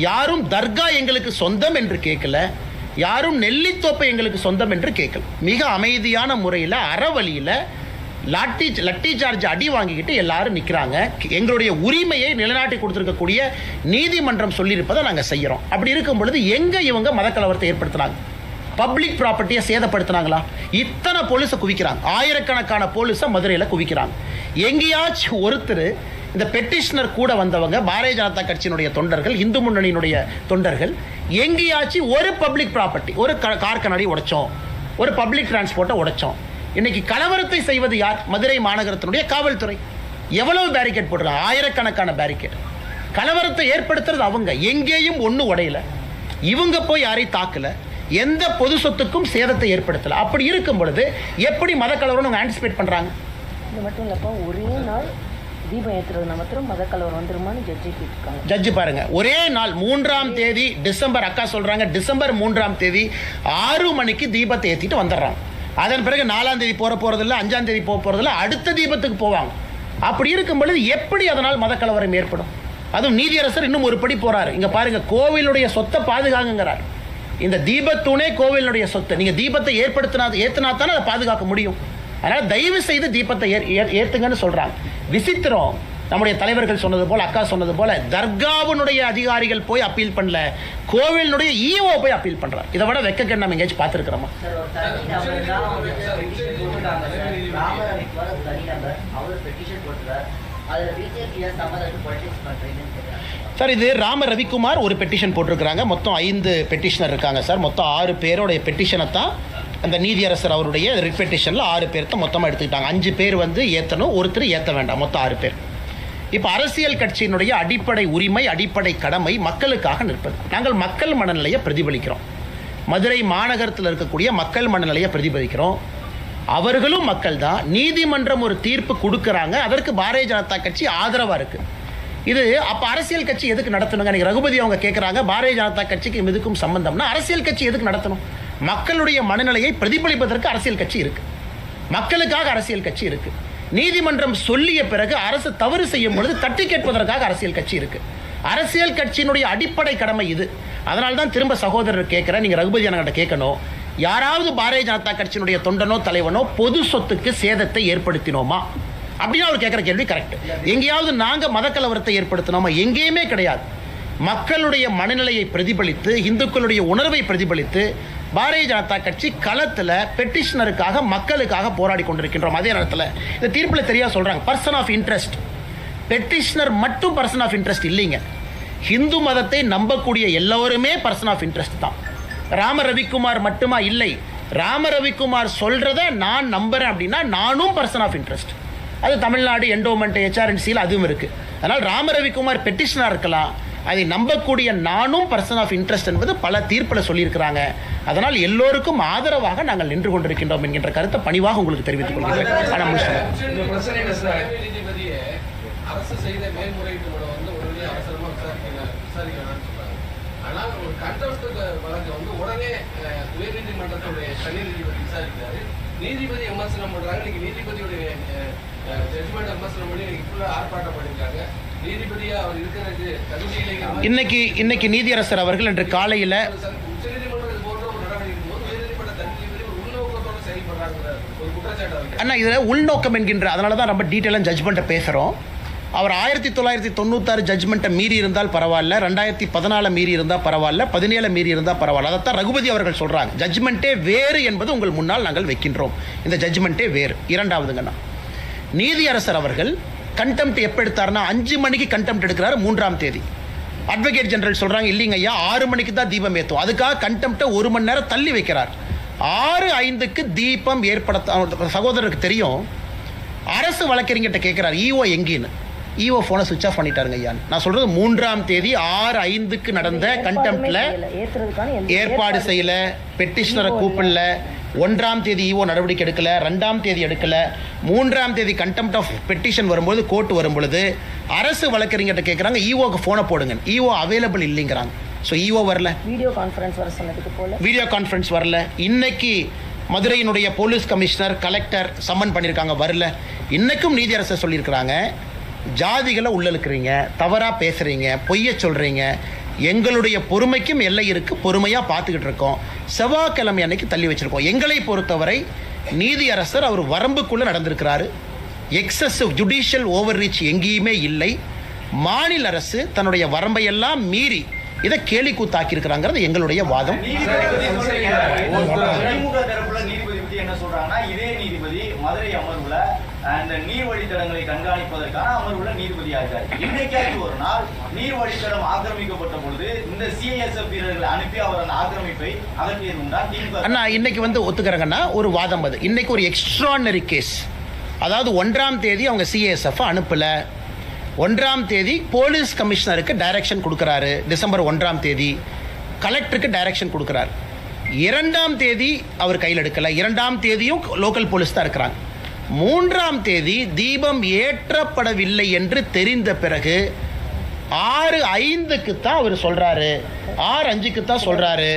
Speaker 1: யாரும் தர்கா எங்களுக்கு சொந்தம் என்று கேட்கல, யாரும் நெல்லித்தோப்பை எங்களுக்கு சொந்தம் என்று கேட்கல. மிக அமைதியான முறையில் அறவழியில் லட்டி சார்ஜ் அடி வாங்கிக்கிட்டு எல்லாரும் நிற்கிறாங்க. எங்களுடைய உரிமையை நிலைநாட்டி கொடுத்துருக்கக்கூடிய நீதிமன்றம் சொல்லியிருப்பதை நாங்கள் செய்கிறோம். அப்படி இருக்கும் பொழுது எங்கே இவங்க மதக்கலவரத்தை ஏற்படுத்துனாங்க? பப்ளிக் ப்ராப்பர்ட்டியை சேதப்படுத்தினாங்களா? இத்தனை போலீஸை குவிக்கிறாங்க, ஆயிரக்கணக்கான போலீஸை மதுரையில் குவிக்கிறாங்க. எங்கேயாச்சும் ஒருத்தர் இந்த பெட்டிஷனர் கூட வந்தவங்க பாரதிய ஜனதா கட்சியினுடைய தொண்டர்கள், இந்து முன்னணியினுடைய தொண்டர்கள், எங்கேயாச்சும் ஒரு பப்ளிக் ப்ராப்பர்ட்டி, ஒரு கார் கண்ணாடி உடைச்சோம், ஒரு பப்ளிக் டிரான்ஸ்போர்ட்டை உடைச்சோம்? இன்னைக்கு கலவரத்தை செய்வது யார்? மதுரை மாநகரத்தினுடைய காவல்துறை. எவ்வளவு பேரிகேட் போடுறாங்க? ஆயிரக்கணக்கான பேரிகேட். கலவரத்தை ஏற்படுத்துறது அவங்க. எங்கேயும் ஒன்று உடையல, இவங்க போய் யாரையும் தாக்கல, எந்த பொது சொத்துக்கும் சேதத்தை ஏற்படுத்தல. அப்படி இருக்கும் பொழுது எப்படி மத கலவரம் ஆன்டிசிபேட் பண்றாங்க?
Speaker 2: இது மட்டும் இல்லப்பா, ஒரே நாள் தீபம் ஏற்றுறது மாத்திரம் மத கலவரம் வந்துருமான்னு ஜட்ஜி கேட்டிருக்காங்க.
Speaker 1: ஜட்ஜி பாருங்க, ஒரே நாள் 3ஆம் தேதி டிசம்பர், அக்கா சொல்றாங்க டிசம்பர் 3ஆம் தேதி 6 மணிக்கு தீபத்தை ஏற்றிட்டு வந்துடுறாங்க. அதன் பிறகு 4ஆம் தேதி போறதில்லை, 5ஆம் தேதி போறதில்லை, அடுத்த தீபத்துக்கு போவாங்க. அப்படி இருக்கும் பொழுது எப்படி அதனால் மத கலவரம் ஏற்படும்? அதுவும் நீதியரசர் இன்னும் ஒரு படி போறாரு. இங்க பாருங்க, கோவிலுடைய சொத்தை பாதுகாங்கிறார். இந்த தீபத்தூணே கோவிலுடைய சொத்து. நீங்க தீபத்தை ஏற்றினா தானே அதை பாதுகாக்க முடியும். அதனால தயவு செய்து தீபத்தை ஏத்துங்கன்னு சொல்றாங்க. விசித்திரம், நம்முடைய தலைவர்கள் சொன்னது போல், அக்கா சொன்னது போல, தர்காவினுடைய அதிகாரிகள் போய் அப்பீல் பண்ணல, கோவிலினுடைய ஈஓ போய் அப்பீல் பண்றார். இதை விட வெக்கக்கேடு நம்ம எங்கேயாச்சும் பார்த்துருக்கிறோமா? சார், இது ராம ரவிக்குமார் ஒரு பெட்டிஷன் போட்டிருக்கிறாங்க. மொத்தம் 5 பெட்டிஷனர் இருக்காங்க சார். மொத்தம் 6 பேருடைய பெட்டிஷனை தான் அந்த நீதியரசர் அவருடைய ரிட் பெட்டிஷனில் 6 பேர் தான் மொத்தமாக எடுத்துக்கிட்டாங்க. 5 பேர் வந்து ஏற்றணும், ஒருத்தர் ஏற்ற வேண்டாம், மொத்தம் 6 பேர். இப்போ அரசியல் கட்சியினுடைய அடிப்படை உரிமை, அடிப்படை கடமை மக்களுக்காக நிற்பது. நாங்கள் மக்கள் மனநிலையை பிரதிபலிக்கிறோம். மதுரை மாநகரத்தில் இருக்கக்கூடிய மக்கள் மனநிலையை பிரதிபலிக்கிறோம். அவர்களும் மக்கள் தான். நீதிமன்றம் ஒரு தீர்ப்பு கொடுக்குறாங்க, அதற்கு பாரதிய ஜனதா கட்சி ஆதரவாக இருக்குது. இது அப்போ அரசியல் கட்சி எதுக்கு நடத்தணுங்க? நீங்கள் ரகுபதி அவங்க கேட்குறாங்க, பாரதிய ஜனதா கட்சிக்கு இதுக்கும் சம்பந்தம்னா அரசியல் கட்சி எதுக்கு நடத்தணும்? மக்களுடைய மனநிலையை பிரதிபலிப்பதற்கு அரசியல் கட்சி இருக்குது, மக்களுக்காக அரசியல் கட்சி இருக்குது. நீதிமன்றம் சொல்லிய பிறகு அரசு தவறு செய்யும் பொழுது தட்டி கேட்பதற்காக அரசியல் கட்சி இருக்குது. அரசியல் கட்சியினுடைய அடிப்படை கடமை இது. அதனால தான் திரும்ப சகோதரர் கேட்குறேன், நீங்கள் ரகுபதி அண்ணங்கிட்ட கேட்கணும், யாராவது பாரதிய ஜனதா கட்சியினுடைய தொண்டனோ தலைவனோ பொது சொத்துக்கு சேதத்தை ஏற்படுத்தினோமா அப்படின்னு அவர் கேட்குற கேள்வி கரெக்ட். எங்கேயாவது நாங்கள் மதக்கலவரத்தை ஏற்படுத்தினோமா? எங்கேயுமே கிடையாது. மக்களுடைய மனநிலையை பிரதிபலித்து, இந்துக்களுடைய உணர்வை பிரதிபலித்து பாரதிய ஜனதா கட்சி களத்தில் பெட்டிஷனருக்காக மக்களுக்காக போராடி கொண்டிருக்கின்றோம். அதே நேரத்தில் இந்த தீர்ப்பில் தெரியா சொல்கிறாங்க, பர்சன் ஆஃப் இன்ட்ரெஸ்ட். பெட்டிஷனர் மட்டும் பர்சன் ஆஃப் இன்ட்ரெஸ்ட் இல்லைங்க. ஹிந்து மதத்தை நம்பக்கூடிய எல்லோருமே பர்சன் ஆஃப் இன்ட்ரெஸ்ட் தான். ராம ரவிக்குமார் மட்டுமா? இல்லை. ராம ரவிக்குமார் சொல்கிறத நான் நம்புகிறேன் அப்படின்னா நானும் பர்சன் ஆஃப் இன்ட்ரெஸ்ட். அது தமிழ்நாடு என்டோமெண்ட் HRNCயில் அதுவும் இருக்குது. அதனால் ராம ரவிக்குமார் பெட்டிஷனாக இருக்கலாம், அதை நம்பக்கூடிய நானும் பர்சன் ஆஃப் இன்ட்ரெஸ்ட் என்பது பல தீர்ப்பில் சொல்லியிருக்கிறாங்க. அதனால் எல்லோருக்கும் ஆதரவாக நாங்கள் நின்று கொண்டிருக்கின்றோம் என்கின்ற கருத்தை பணிவாக உங்களுக்கு தெரிவித்துக் கொள்கிறேன்.
Speaker 3: அரசு செய்த மேல்முறையீட்டு மனு வந்து உடனே அவசரமாக விசாரிக்கிறான்னு சொல்றாங்க. ஆனால் ஒரு கண்டெம்ப்ட் வழக்கு வந்து உடனே உயர்நீதிமன்றத்துடைய தனி நீதிபதி விசாரிக்கிறாரு. நீதிபதி விமர்சனம் பண்றாங்க. இன்னைக்கு நீதிபதியுடைய ஜட்ஜ்மெண்ட் விமர்சனம் பண்ணி இன்னைக்கு ஃபுல்லாக ஆர்ப்பாட்டம் பண்ணியிருக்காங்க. நீதிபதியா அவர் இருக்கிறது தகுதியில்லை.
Speaker 1: இன்னைக்கு நீதியரசர் அவர்கள் இன்று காலையில்
Speaker 3: உச்சநீதிமன்றம் போன்ற ஒரு நடவடிக்கை போது உயர்நீதிமன்ற தனி நீதிபதி ஒரு உள்நோக்கத்தோடு செயல்படுறாங்க ஒரு குற்றச்சாட்டு.
Speaker 1: அண்ணா, இதில் உள்நோக்கம் என்கின்ற, அதனால தான் ரொம்ப டீட்டெயிலாக ஜட்ஜ்மெண்ட்டை பேசுகிறோம். அவர் 1996 ஜட்ஜ்மெண்ட்டை மீறி இருந்தால் பரவாயில்ல, 2014 மீறி இருந்தால் பரவாயில்ல, 17 மீறி இருந்தால் பரவாயில்ல. அதைத்தான் ரகுபதி அவர்கள் சொல்கிறாங்க. ஜட்ஜ்மெண்ட்டே வேறு என்பது உங்கள் முன்னால் நாங்கள் வைக்கின்றோம். இந்த ஜட்ஜ்மெண்ட்டே வேறு. இரண்டாவதுங்கண்ணா, நீதியரசர் அவர்கள் கண்டெம்ப்ட் எப்போ எடுத்தார்னா 5 மணிக்கு கண்டெம்ப்ட் எடுக்கிறாரு 3ஆம் தேதி. அட்வொகேட் ஜெனரல் சொல்கிறாங்க, இல்லைங்க ஐயா 6 மணிக்கு தான் தீபம் ஏற்றும். அதுக்காக கண்டெம்ப்டை 1 மணி நேரம் தள்ளி வைக்கிறார். 6:05க்கு தீபம் ஏற்படுத்த சகோதரருக்கு தெரியும். அரசு வழக்கறிஞர்கிட்ட கேட்குறாரு, ஈஓ எங்கேன்னு. ஈஓ ஃபோனை சுவிச் ஆஃப் பண்ணிட்டாருங்க ஐயா. நான் சொல்கிறது 3ஆம் தேதி 6:05க்கு நடந்த கண்டெம்ப்டில் ஏற்பாடு செய்யல, பெட்டிஷனரை கூப்பிடல, 1ஆம் தேதி ஈஓ நடவடிக்கை எடுக்கல, 2ஆம் தேதி எடுக்கல, 3ஆம் தேதி கண்டெம்ப்ட் ஆஃப் பெட்டிஷன் வரும்போது கோர்ட் வரும்பொழுது அரசு வழக்கறிஞர்கிட்ட கேட்குறாங்க, ஈஓக்கு ஃபோனை போடுங்க. ஈஓ அவைலபிள் இல்லைங்கிறாங்க. ஸோ ஈஓ வரல, வீடியோ கான்ஃபரன்ஸ் வரல. இன்னைக்கு மதுரையினுடைய போலீஸ் கமிஷனர், கலெக்டர் சம்மன் பண்ணியிருக்காங்க, வரல. இன்னைக்கும் நீதியரசர் சொல்லியிருக்கிறாங்க, ஜாதிகளை உள்ளழுக்கிறீங்க, தவறாக பேசுகிறீங்க, பொய்ய சொல்கிறீங்க, எங்களுடைய பொறுமைக்கும் எல்லை இருக்குது, பொறுமையாக பார்த்துக்கிட்டு இருக்கோம், செவ்வாய்க்கிழமை அன்னைக்கு தள்ளி வச்சுருக்கோம். எங்களை பொறுத்தவரை நீதியரசர் அவர் வரம்புக்குள்ளே நடந்திருக்கிறாரு. எக்ஸசிவ் ஜுடிஷியல் ஓவர் ரீச் எங்கேயுமே இல்லை. மாநில அரசு தன்னுடைய வரம்பையெல்லாம் மீறி இதை கேலி கூத்தாக்கியிருக்கிறாங்கிறது எங்களுடைய வாதம்.
Speaker 4: என்ன சொல்றாங்கன்னா, இதே நீதிபதி மதுரை அமர்வுல அந்த நீர் வழித்தடங்களை கண்காணிப்பதற்கான அமர்வுல நீதிபதியா இருக்காரு. இன்றைக்காச்சும் ஒரு நாள் நீர் வழித்தடம் ஆக்கிரமிக்கப்பட்ட பொழுது இந்த CISF வீரர்களை அனுப்பி அவர் அந்த ஆக்கிரமிப்பை அகற்றியது உண்டா?
Speaker 1: அண்ணா, இன்னைக்கு வந்து ஒத்துக்கிறங்கன்னா ஒரு வாதம் அது. இன்னைக்கு ஒரு எக்ஸ்ட்ரானரி கேஸ். அதாவது 1ஆம் தேதி அவங்க CISF அனுப்பல, 1ஆம் தேதி போலீஸ் கமிஷனருக்கு டைரக்ஷன் கொடுக்குறாரு, டிசம்பர் 1ஆம் தேதி கலெக்டருக்கு டைரக்ஷன் கொடுக்குறாரு. 2ஆம் தேதி அவர் கையில் எடுக்கல, 2ஆம் தேதியும் லோக்கல் போலீஸ் தான் இருக்கிறாங்க. 3ஆம் தேதி தீபம் ஏற்றப்படவில்லை என்று தெரிந்த பிறகு 6:05க்கு தான் அவர் சொல்றாரு, 6:05க்கு தான் சொல்றாரு,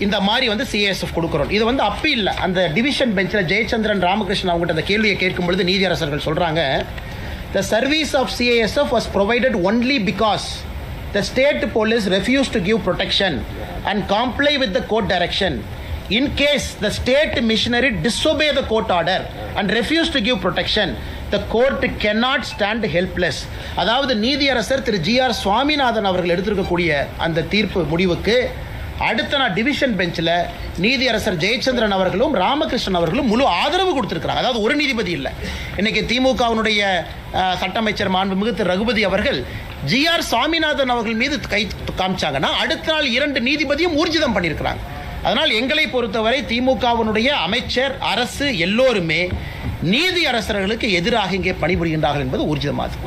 Speaker 1: இந்த மாதிரி வந்து CISF கொடுக்குறோம். இது வந்து அப்பீல் அந்த டிவிஷன் பெஞ்சில் ஜெயச்சந்திரன் ராமகிருஷ்ணன் அவங்ககிட்ட அந்த கேள்வியை கேட்கும் பொழுது நீதியரசர்கள் சொல்றாங்க, the service of CISF was provided only because the state police refused to give protection and comply with the court direction. In case the state missionary disobey the court order and refuse to give protection, the court cannot stand helpless. அதாவது நீதியரசர் திரு GR Swaminathan அவர்கள் எடுத்திருக்கக்கூடிய அந்த தீர்ப்பு முடிவுக்கு அடுத்த நாள் division பெஞ்சில் நீதியரசர் ஜெயச்சந்திரன் அவர்களும் ராமகிருஷ்ணன் அவர்களும் முழு ஆதரவு கொடுத்திருக்கிறாங்க. அதாவது ஒரு நீதிபதி இல்லை. இன்னைக்கு திமுகவினுடைய சட்ட அமைச்சர் மாண்புமிகு திரு ரகுபதி அவர்கள் GR சுவாமிநாதன் அவர்கள் மீது கை காமிச்சாங்கன்னா அடுத்த நாள் 2 நீதிபதியும் ஊர்ஜிதம் பண்ணியிருக்கிறாங்க. அதனால் எங்களை பொறுத்தவரை திமுகவினுடைய அமைச்சர் அரசு எல்லோருமே நீதி அரசர்களுக்கு எதிராக இங்கே பணிபுரிகின்றார்கள் என்பது ஊர்ஜிதமாகும்.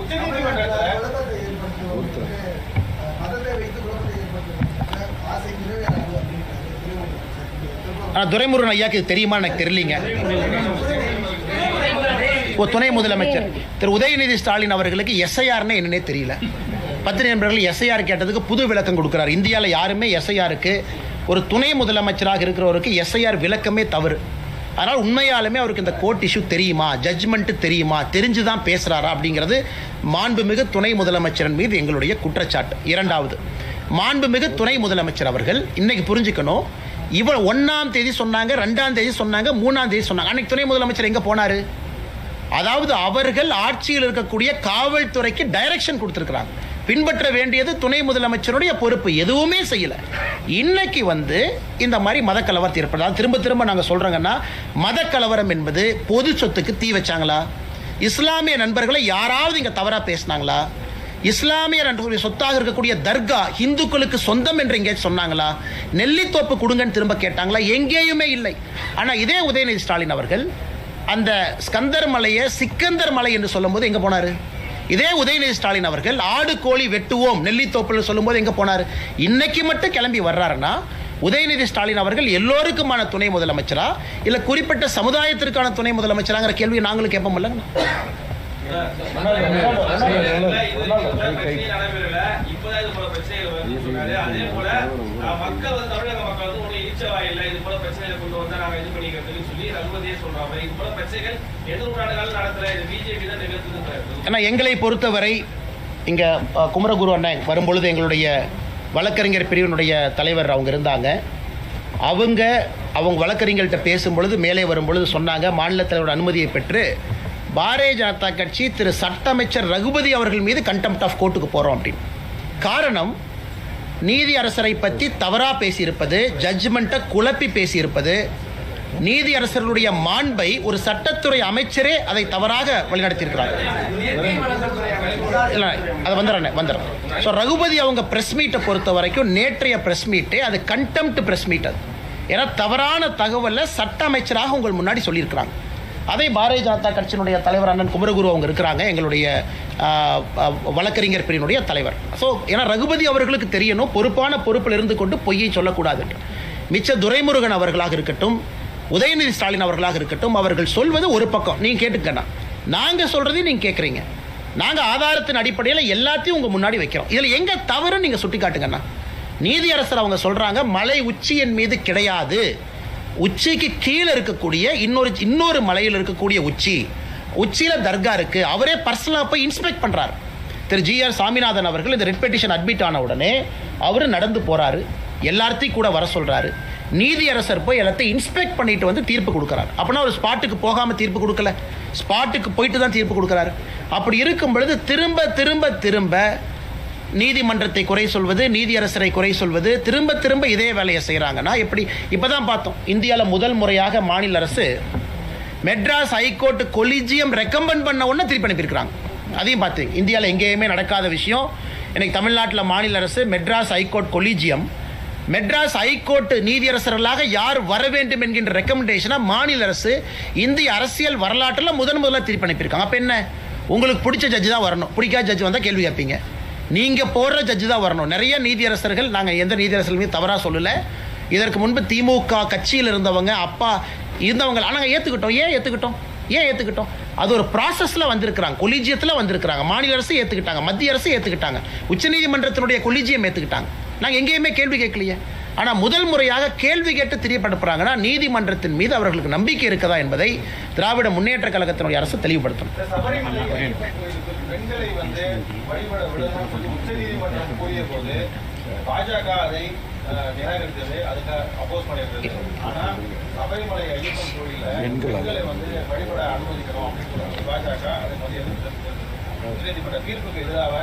Speaker 1: துரைமுருகன் ஐயாக்கு தெரியுமா எனக்கு தெரியலீங்க. துணை முதலமைச்சர் திரு உதயநிதி ஸ்டாலின் அவர்களுக்கு SIRனே என்னன்னே தெரியல. பத்திரிகை நண்பர்கள் SIR கேட்டதுக்கு புது விளக்கம் கொடுக்கிறார். இந்தியாவில் யாருமே SIRக்கு ஒரு துணை முதலமைச்சராக இருக்கிறவருக்கு SIR விளக்கமே தவறு. அதனால் உண்மையாலுமே அவருக்கு இந்த கோர்ட் இஷ்யூ தெரியுமா, ஜட்ஜ்மெண்ட் தெரியுமா, தெரிஞ்சு தான் பேசுகிறாரா அப்படிங்கிறது மாண்புமிகு துணை முதலமைச்சரின் மீது எங்களுடைய குற்றச்சாட்டு. இரண்டாவது, மாண்புமிகு துணை முதலமைச்சர் அவர்கள் இன்னைக்கு புரிஞ்சுக்கணும், இவர் 1ஆம் தேதி சொன்னாங்க, 2ஆம் தேதி சொன்னாங்க, 3ஆம் தேதி சொன்னாங்க. அன்னைக்கு துணை முதலமைச்சர் எங்கே போனார்? அதாவது அவர்கள் ஆட்சியில் இருக்கக்கூடிய காவல்துறைக்கு டைரக்ஷன் கொடுத்துருக்கிறாங்க. பின்பற்ற வேண்டியது துணை முதலமைச்சருடைய பொறுப்பு, எதுவுமே செய்யல. இன்னைக்கு இந்த மாதிரி மதக்கலவரத்தை ஏற்படுது. திரும்ப திரும்ப நாங்கள் சொல்றோங்கன்னா, மதக்கலவரம் என்பது பொது சொத்துக்கு தீ வச்சாங்களா? இஸ்லாமிய நண்பர்களை யாராவது இங்க தவறா பேசினாங்களா? இஸ்லாமிய நண்பர்களுடைய சொத்தாக இருக்கக்கூடிய தர்கா இந்துக்களுக்கு சொந்தம் என்று எங்கேயும் சொன்னாங்களா? நெல்லித்தோப்பு கொடுங்கன்னு திரும்ப கேட்டாங்களா? எங்கேயுமே இல்லை. ஆனா இதே உதயநிதி ஸ்டாலின் அவர்கள் அந்த ஸ்கந்தர் மலையை சிக்கந்தர் மலை என்று சொல்லும் போது எங்க போனாரு? இதே உதயநிதி ஸ்டாலின் அவர்கள் ஆடு கோழி வெட்டுவோம் நெல்லித்தோப்பில் சொல்லும்போது எங்க போனார்? இன்னைக்கு மட்டும் கிளம்பி வர்றாருன்னா உதயநிதி ஸ்டாலின் அவர்கள் எல்லோருக்குமான துணை முதலமைச்சரா இல்ல குறிப்பிட்ட சமுதாயத்திற்கான துணை முதலமைச்சராங்கிற கேள்வியை நாங்களும் கேட்போம்ல. எங்களை பொறுத்தவரை இங்க குமரகுரு அண்ணன் வரும்பொழுது எங்களுடைய வழக்கறிஞர் பிரிவினுடைய தலைவர் அவங்க இருந்தாங்க. அவங்க வழக்கறிஞர்கள்ட்ட பேசும்பொழுது மேலே வரும்பொழுது சொன்னாங்க, மாநில தலைவரோட அனுமதியை பெற்று பாரதிய ஜனதா கட்சி திரு சட்ட அமைச்சர் ரகுபதி அவர்கள் மீது கண்டெம்ட் ஆஃப் கோர்ட்டுக்கு போறோம் அப்படின்னு. காரணம், நீதி அரசரை பற்றி தவறா பேசியிருப்பது, ஜட்ஜ்மெண்ட்டை குழப்பி பேசியிருப்பது, நீதி அரசர்களுடைய மாண்பை ஒரு சட்டத்துறை அமைச்சரே அதை தவறாக வழிநடத்தியிருக்கிறார். அது வந்துடுறேன். ஸோ ரகுபதி அவங்க பிரஸ் மீட்டை பொறுத்த வரைக்கும் நேற்றைய பிரஸ் மீட்டே அது கண்டெம்ட் பிரஸ் மீட். அது ஏன்னா தவறான தகவலை சட்ட அமைச்சராக உங்கள் முன்னாடி சொல்லியிருக்கிறாங்க. அதே பாரதிய ஜனதா கட்சியினுடைய தலைவர் அண்ணன் குமரகுரு அவங்க இருக்கிறாங்க, எங்களுடைய வழக்கறிஞர் பிரிவினுடைய தலைவர். ஸோ ஏன்னா ரகுபதி அவர்களுக்கு தெரியணும், பொறுப்பில் இருந்து கொண்டு பொய்யை சொல்லக்கூடாது. மிச்ச துரைமுருகன் அவர்களாக இருக்கட்டும், உதயநிதி ஸ்டாலின் அவர்களாக இருக்கட்டும், அவர்கள் சொல்வது ஒரு பக்கம், நீங்கள் கேட்டுக்கண்ணா, நாங்கள் சொல்றதையும் நீங்கள் கேட்குறீங்க. நாங்கள் ஆதாரத்தின் அடிப்படையில் எல்லாத்தையும் உங்கள் முன்னாடி வைக்கிறோம். இதில் எங்கே தவறுன்னு நீங்கள் சுட்டி காட்டுங்கண்ணா. நீதியரசர் அவங்க சொல்கிறாங்க, மலை உச்சியின் மீது கிடையாது, உச்சிக்கு கீழே இருக்கக்கூடிய இன்னொரு மலையில் இருக்கக்கூடிய உச்சியில் தர்கா இருக்கு. அவரே பர்சனலாக போய் இன்ஸ்பெக்ட் பண்ணுறாரு. திரு GR சாமிநாதன் அவர்கள் இந்த ரெட் பெட்டிஷன் அட்மிட் ஆன உடனே அவர் நடந்து போகிறாரு, எல்லாத்தையும் கூட வர சொல்கிறாரு. நீதியரசர் போய் எல்லாத்தையும் இன்ஸ்பெக்ட் பண்ணிட்டு தீர்ப்பு கொடுக்குறாரு. அப்படின்னா ஒரு ஸ்பாட்டுக்கு போகாமல் தீர்ப்பு கொடுக்கல, ஸ்பாட்டுக்கு போயிட்டு தான் தீர்ப்பு கொடுக்குறாரு. அப்படி இருக்கும் பொழுது திரும்ப திரும்ப திரும்ப நீதிமன்றத்தை குறை சொல்வது, நீதியரசரை குறை சொல்வது, திரும்ப திரும்ப இதே வேலையை செய்கிறாங்கன்னா எப்படி? இப்போதான் பார்த்தோம், இந்தியாவில் முதல் முறையாக மாநில அரசு மெட்ராஸ் ஹைகோர்ட் கொலிஜியம் ரெக்கமெண்ட் பண்ண உடனே திருப்பி அனுப்பியிருக்கிறாங்க. அதையும் பார்த்து இந்தியாவில் எங்கேயுமே நடக்காத விஷயம். இன்னைக்கு தமிழ்நாட்டில் மாநில அரசு Madras high court collegium, Madras high court நீதியரசர்களாக யார் வர வேண்டும் என்கின்ற ரெக்கமெண்டேஷனை மாநில அரசு இந்திய அரசியல் வரலாற்றில் முதல்ல திருப்பி அனுப்பியிருக்காங்க. அப்போ என்ன, உங்களுக்கு பிடிச்ச ஜட்ஜு தான் வரணும், பிடிக்காத ஜட்ஜு வந்தால் கேள்வி கேட்பீங்க. நீங்கள் போடுற ஜட்ஜு தான் வரணும். நிறைய நீதியரசர்கள், நாங்கள் எந்த நீதியரசர்கள் மீது தவறாக சொல்லலை, இதற்கு முன்பு திமுக கட்சியில் இருந்தவங்க அப்பா இருந்தவங்க, ஆனால் ஏற்றுக்கிட்டோம். அது ஒரு ப்ராசஸில் வந்திருக்கிறாங்க, கொலிஜியத்தில் வந்திருக்கிறாங்க. மாநில அரசு ஏற்றுக்கிட்டாங்க, மத்திய அரசு ஏற்றுக்கிட்டாங்க, உச்சநீதிமன்றத்தினுடைய கொலிஜியம் ஏற்றுக்கிட்டாங்க. நாங்கள் எங்கேயுமே கேள்வி கேட்கலையே. ஆனால் முதல் முறையாக கேள்வி கேட்டு தெரியப்படுத்துறாங்கன்னா நீதிமன்றத்தின் மீது அவர்களுக்கு நம்பிக்கை இருக்கதா என்பதை திராவிட முன்னேற்ற கழகத்தினுடைய அரசு தெளிவுபடுத்தணும்.
Speaker 5: பாஜக அதை நிராகரித்தது, அதுக்கு அப்போஸ் பண்ணியிருந்தது. ஆனால் சபரிமலை ஐயப்பன் கோயிலில் பெண்களை வழிபட அனுமதிக்கிறோம் அப்படின்னு சொல்றாங்க. பாஜக அதை மத்திய உச்சநீதிமன்ற தீர்ப்புக்கு எதிராக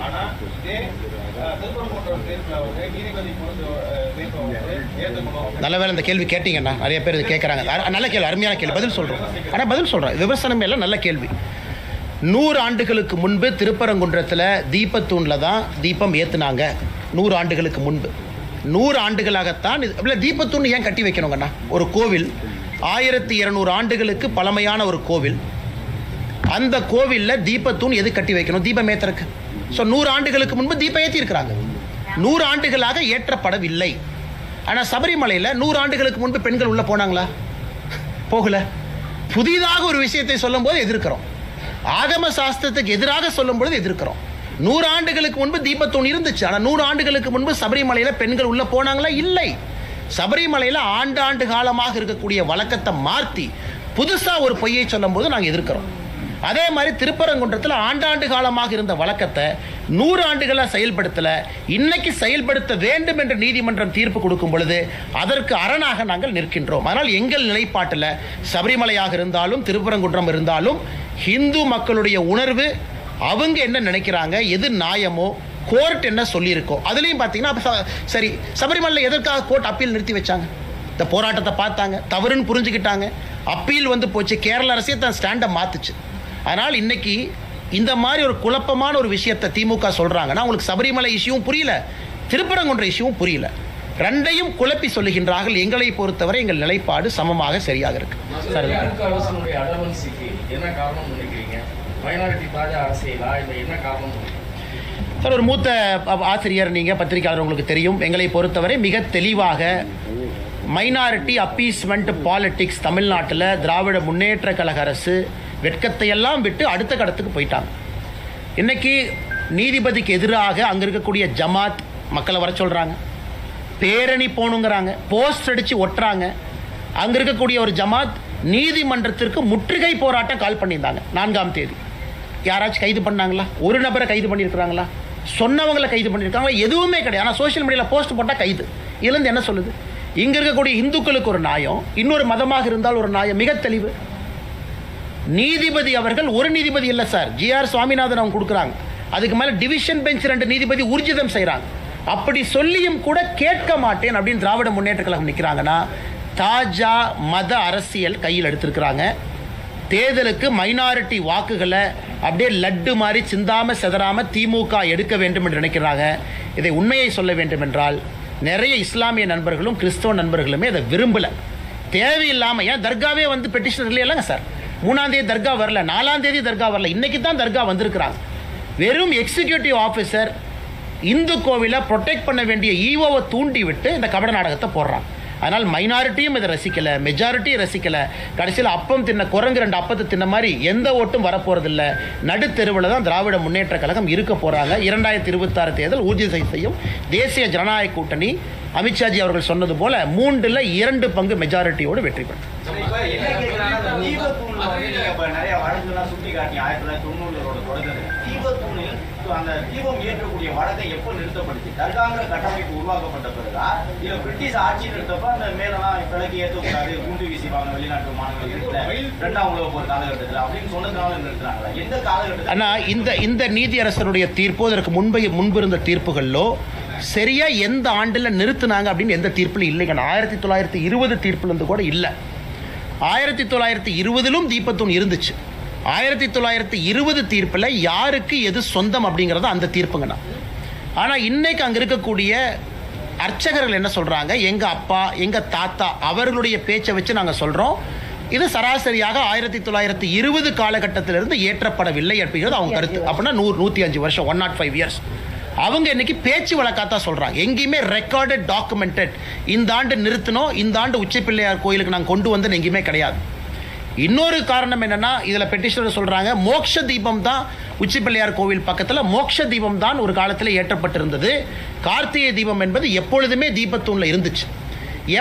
Speaker 5: ஆனா இதே திருப்பரங்குன்றம் தீர்ப்புல வந்து நீதிபதி கொடுத்த தீர்ப்பை வந்து ஏற்றுக்கணும்.
Speaker 1: நல்ல வேலை இந்த கேள்வி கேட்டீங்கன்னா நிறைய பேர் இது கேட்குறாங்க. நல்ல கேள்வி, அருமையான கேள்வி, பதில் சொல்கிறோம். ஆனால் பதில் சொல்கிறேன், விமர்சனம் எல்லாம் நல்ல கேள்வி. 100 ஆண்டுகளுக்கு முன்பு திருப்பரங்குன்றத்தில் தீபத்தூணில் தான் தீபம் ஏற்றுனாங்க. 100 ஆண்டுகளுக்கு முன்பு, 100 ஆண்டுகளாகத்தான் இல்லை தீபத்தூண் ஏன் கட்டி வைக்கணுங்கண்ணா? ஒரு கோவில் 1200 ஆண்டுகளுக்கு பழமையான ஒரு கோவில், அந்த கோவிலில் தீபத்தூண் எது கட்டி வைக்கணும்? தீபம் ஏற்றுறக்கு. ஸோ 100 ஆண்டுகளுக்கு முன்பு தீபம் ஏற்றிருக்கிறாங்க, 100 ஆண்டுகளாக ஏற்றப்படவில்லை. ஆனால் சபரிமலையில் 100 ஆண்டுகளுக்கு முன்பு பெண்கள் உள்ளே போனாங்களா? போகல. புதிதாக ஒரு விஷயத்தை சொல்லும் போது எதிர்க்கிறோம், ஆகம சாஸ்திரத்துக்கு எதிராக சொல்லும் பொழுது எதிர்க்கிறோம். 100 ஆண்டுகளுக்கு முன்பு தீபத்தூண் இருந்துச்சு, ஆனால் 100 ஆண்டுகளுக்கு முன்பு சபரிமலையில் பெண்கள் உள்ள போனாங்களா? இல்லை. சபரிமலையில் ஆண்டாண்டு காலமாக இருக்கக்கூடிய வழக்கத்தை மாற்றி புதுசாக ஒரு பொய்யை சொல்லும் போது நாங்கள் எதிர்க்கிறோம். அதே மாதிரி திருப்பரங்குன்றத்தில் ஆண்டாண்டு காலமாக இருந்த வழக்கத்தை 100 ஆண்டுகளாக செயல்படுத்தலை, இன்னைக்கு செயல்படுத்த வேண்டும் என்று நீதிமன்றம் தீர்ப்பு கொடுக்கும் பொழுது அதற்கு அரணாக நாங்கள் நிற்கின்றோம். அதனால் எங்கள் நிலைப்பாட்டில் சபரிமலையாக இருந்தாலும் திருப்பரங்குன்றம் இருந்தாலும் ஹிந்து மக்களுடைய உணர்வு, அவங்க என்ன நினைக்கிறாங்க, எது நியாயமோ, கோர்ட் என்ன சொல்லியிருக்கோ அதுலேயும் பார்த்தீங்கன்னா சரி. சபரிமலையில் எதற்காக கோர்ட் அப்பீல் நிறுத்தி வச்சாங்க? இந்த போராட்டத்தை பார்த்தாங்க, தவறுன்னு புரிஞ்சுக்கிட்டாங்க, அப்பீல் வந்து போச்சு, கேரள அரசே தன் ஸ்டாண்டை மாற்றுச்சு. அதனால் இன்னைக்கு இந்த மாதிரி ஒரு குழப்பமான ஒரு விஷயத்தை திமுக சொல்கிறாங்கன்னா உங்களுக்கு சபரிமலை இஷ்யூவும் புரியல, திருப்பரங்குன்ற இஷ்யூவும் புரியல, ரெண்டையும் குழப்பி சொல்லுகின்றார்கள். எங்களை பொறுத்தவரை எங்கள் நிலைப்பாடு சமமாக சரியாக இருக்கு.
Speaker 3: அரசனுடைய அடவன்சிக்கு என்ன காரணம் நினைக்கிறீங்க? மைனாரிட்டி பாஜக அரசியலா இல்லை என்ன காரணம்?
Speaker 1: சார், ஒரு மூத்த ஆசிரியர், நீங்கள் பத்திரிகையாளர், உங்களுக்கு தெரியும், எங்களை பொறுத்தவரை மிக தெளிவாக மைனாரிட்டி அப்பீஸ்மெண்ட் பாலிட்டிக்ஸ் தமிழ்நாட்டில் திராவிட முன்னேற்ற கழக அரசு வெட்கத்தையெல்லாம் விட்டு அடுத்த கடத்துக்கு போயிட்டாங்க. இன்னைக்கு நீதிபதிக்கு எதிராக அங்கே இருக்கக்கூடிய ஜமாத் மக்களை வர சொல்கிறாங்க, பேரணி போகணுங்கிறாங்க, போஸ்ட் அடித்து ஒட்டுறாங்க. அங்கே இருக்கக்கூடிய ஒரு ஜமாத் நீதிமன்றத்திற்கு முற்றுகை போராட்டம் கால் பண்ணியிருந்தாங்க 4ஆம் தேதி. யாராச்சும் கைது பண்ணாங்களா? ஒரு நபரை கைது பண்ணியிருக்கிறாங்களா? சொன்னவங்களை கைது பண்ணியிருக்காங்களா? எதுவுமே கிடையாது. ஆனால் சோஷியல் மீடியாவில் போஸ்ட் போட்டால் கைது. இதுலேருந்து என்ன சொல்லுது? இங்கே இருக்கக்கூடிய இந்துக்களுக்கு ஒரு நியாயம், இன்னொரு மதமாக இருந்தால் ஒரு நியாயம். மிக தெளிவு. நீதிபதி அவர்கள் ஒரு நீதிபதி இல்லை சார், GR சுவாமிநாதன் அவங்க கொடுக்குறாங்க, அதுக்கு மேலே டிவிஷன் பெஞ்ச் 2 நீதிபதி ஊர்ஜிதம் செய்கிறாங்க. அப்படி சொல்லியும் கூட கேட்க மாட்டேன் அப்படின்னு திராவிட முன்னேற்ற கழகம் நிற்கிறாங்கன்னா தாஜா மத அரசியல் கையில் எடுத்திருக்கிறாங்க. தேர்தலுக்கு மைனாரிட்டி வாக்குகளை அப்படியே லட்டு மாதிரி சிந்தாம செதறாம திமுக எடுக்க வேண்டும் என்று நினைக்கிறாங்க. இதை உண்மையை சொல்ல வேண்டும் என்றால் நிறைய இஸ்லாமிய நண்பர்களும் கிறிஸ்தவ நண்பர்களுமே அதை விரும்பலை. தேவையில்லாமல் ஏன் தர்காவே வந்து பெட்டிஷன் இல்லைங்க சார், 3ஆம் தேதி தர்கா வரல, 4ஆம் தேதி தர்கா வரல, இன்னைக்கு தான் தர்கா வந்திருக்கிறாங்க. வெறும் எக்ஸிக்யூட்டிவ் ஆஃபீஸர் இந்து கோவிலை ப்ரொடெக்ட் பண்ண வேண்டிய ஈவோவை தூண்டி விட்டு இந்த கபட நாடகத்தை போடுறாங்க. அதனால் மைனாரிட்டியும் இதை ரசிக்கலை, மெஜாரிட்டியும் ரசிக்கலை. கடைசியில் அப்பம் தின்ன குரங்கு 2 அப்பத்தை தின்ன மாதிரி எந்த ஓட்டும் வரப்போகிறதில்லை. நடுத்தெருவில் தான் திராவிட முன்னேற்ற கழகம் இருக்க போகிறாங்க. 2026 தேர்தல் உறுதி செய்யும் தேசிய ஜனநாயக கூட்டணி அமித்ஷாஜி அவர்கள் சொன்னது போல 3ல் 2 பங்கு மெஜாரிட்டியோடு வெற்றி பெறும்.
Speaker 4: நிறைய வழக்குலாம் சுட்டி காட்டி 1990 தொடங்குது. தீபத்தூணில் அந்த தீபம் ஏற்றக்கூடிய வழக்கை எப்போ நிறுத்தப்படுச்சு? தர்காங்கிற கட்டமைப்பு உருவாக்கப்பட்ட பிறகா இல்ல பிரிட்டிஷ் ஆட்சி நிறுத்தப்ப அந்த மேலெல்லாம் விளக்கு ஏற்றக்கூடாது, குண்டு வீசிப்பாங்க வெளிநாட்டு மாணவர்கள் 2ஆம் உலக போர் காலகட்டத்தில் அப்படின்னு சொன்னதுனால நிறுத்துறாங்களா? எந்த காலகட்டத்தில்?
Speaker 1: ஆனால் இந்த நீதியரசருடைய தீர்ப்போ அதற்கு முன்பு இருந்த தீர்ப்புகளிலோ சரியா எந்த ஆண்டில் நிறுத்தினாங்க அப்படின்னு எந்த தீர்ப்பில் இல்லைங்க. 1920 தீர்ப்புலேருந்து கூட இல்லை. 1920லும் தீபத்தூண் இருந்துச்சு. 1920 தீர்ப்பில் யாருக்கு எது சொந்தம் அப்படிங்கிறது அந்த தீர்ப்புங்கண்ணா. ஆனால் இன்னைக்கு அங்கே இருக்கக்கூடிய அர்ச்சகர்கள் என்ன சொல்கிறாங்க, எங்கள் அப்பா எங்கள் தாத்தா அவர்களுடைய பேச்சை வச்சு நாங்கள் சொல்கிறோம், இது சராசரியாக 1920 காலகட்டத்திலிருந்து ஏற்றப்படவில்லை அப்படிங்கிறது அவங்க கருத்து. அப்படின்னா 105 வருஷம், 105 இயர்ஸ். அவங்க இன்னைக்கு பேச்சு வழக்காத்தான் சொல்கிறாங்க, எங்கேயுமே ரெக்கார்டட் டாக்குமெண்டட் இந்த ஆண்டு நிறுத்தினோம், இந்த ஆண்டு உச்சப்பிள்ளையார் கோயிலுக்கு நாங்கள் கொண்டு வந்து எங்கேயுமே கிடையாது. இன்னொரு காரணம் என்னன்னா, இதில் பெட்டிஷனர் சொல்கிறாங்க மோட்ச தீபம் தான் உச்சிப்பிள்ளையார் கோவில் பக்கத்தில் மோட்ச தீபம் தான் ஒரு காலத்தில் ஏற்றப்பட்டிருந்தது. கார்த்திகை தீபம் என்பது எப்பொழுதுமே தீபத்தூணில் இருந்துச்சு.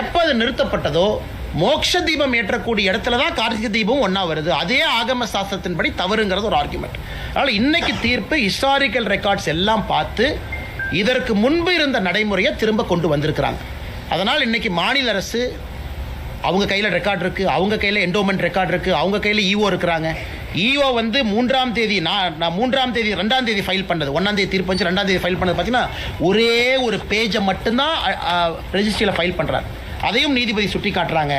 Speaker 1: எப்போ அது நிறுத்தப்பட்டதோ மோட்ச தீபம் ஏற்றக்கூடிய இடத்துல தான் கார்த்திகை தீபம் ஒன்றா வருது. அதே ஆகம சாஸ்திரத்தின்படி தவறுங்கிறது ஒரு ஆர்குமெண்ட். அதனால் இன்னைக்கு தீர்ப்பு ஹிஸ்டாரிக்கல் ரெக்கார்ட்ஸ் எல்லாம் பார்த்து இதற்கு முன்பு இருந்த நடைமுறையை திரும்ப கொண்டு வந்திருக்கிறாங்க. அதனால் இன்னைக்கு மாநில அரசு அவங்க கையில் ரெக்கார்ட் இருக்குது, அவங்க கையில் என்டோமெண்ட் ரெக்கார்ட் இருக்குது, அவங்க கையில் ஈஓ இருக்கிறாங்க. ஈஓ வந்து 3ஆம் தேதி நான் 3ஆம் தேதி 2ஆம் தேதி ஃபைல் பண்ணது, 1ஆம் தேதி தீர்ப்பு வந்து 2ஆம் தேதி ஃபைல் பண்ணது பார்த்தீங்கன்னா ஒரே ஒரு பேஜை மட்டும்தான் ரெஜிஸ்ட்ரியில் ஃபைல் பண்ணுறாங்க. அதையும் நீதிபதி சுட்டி காட்டுறாங்க.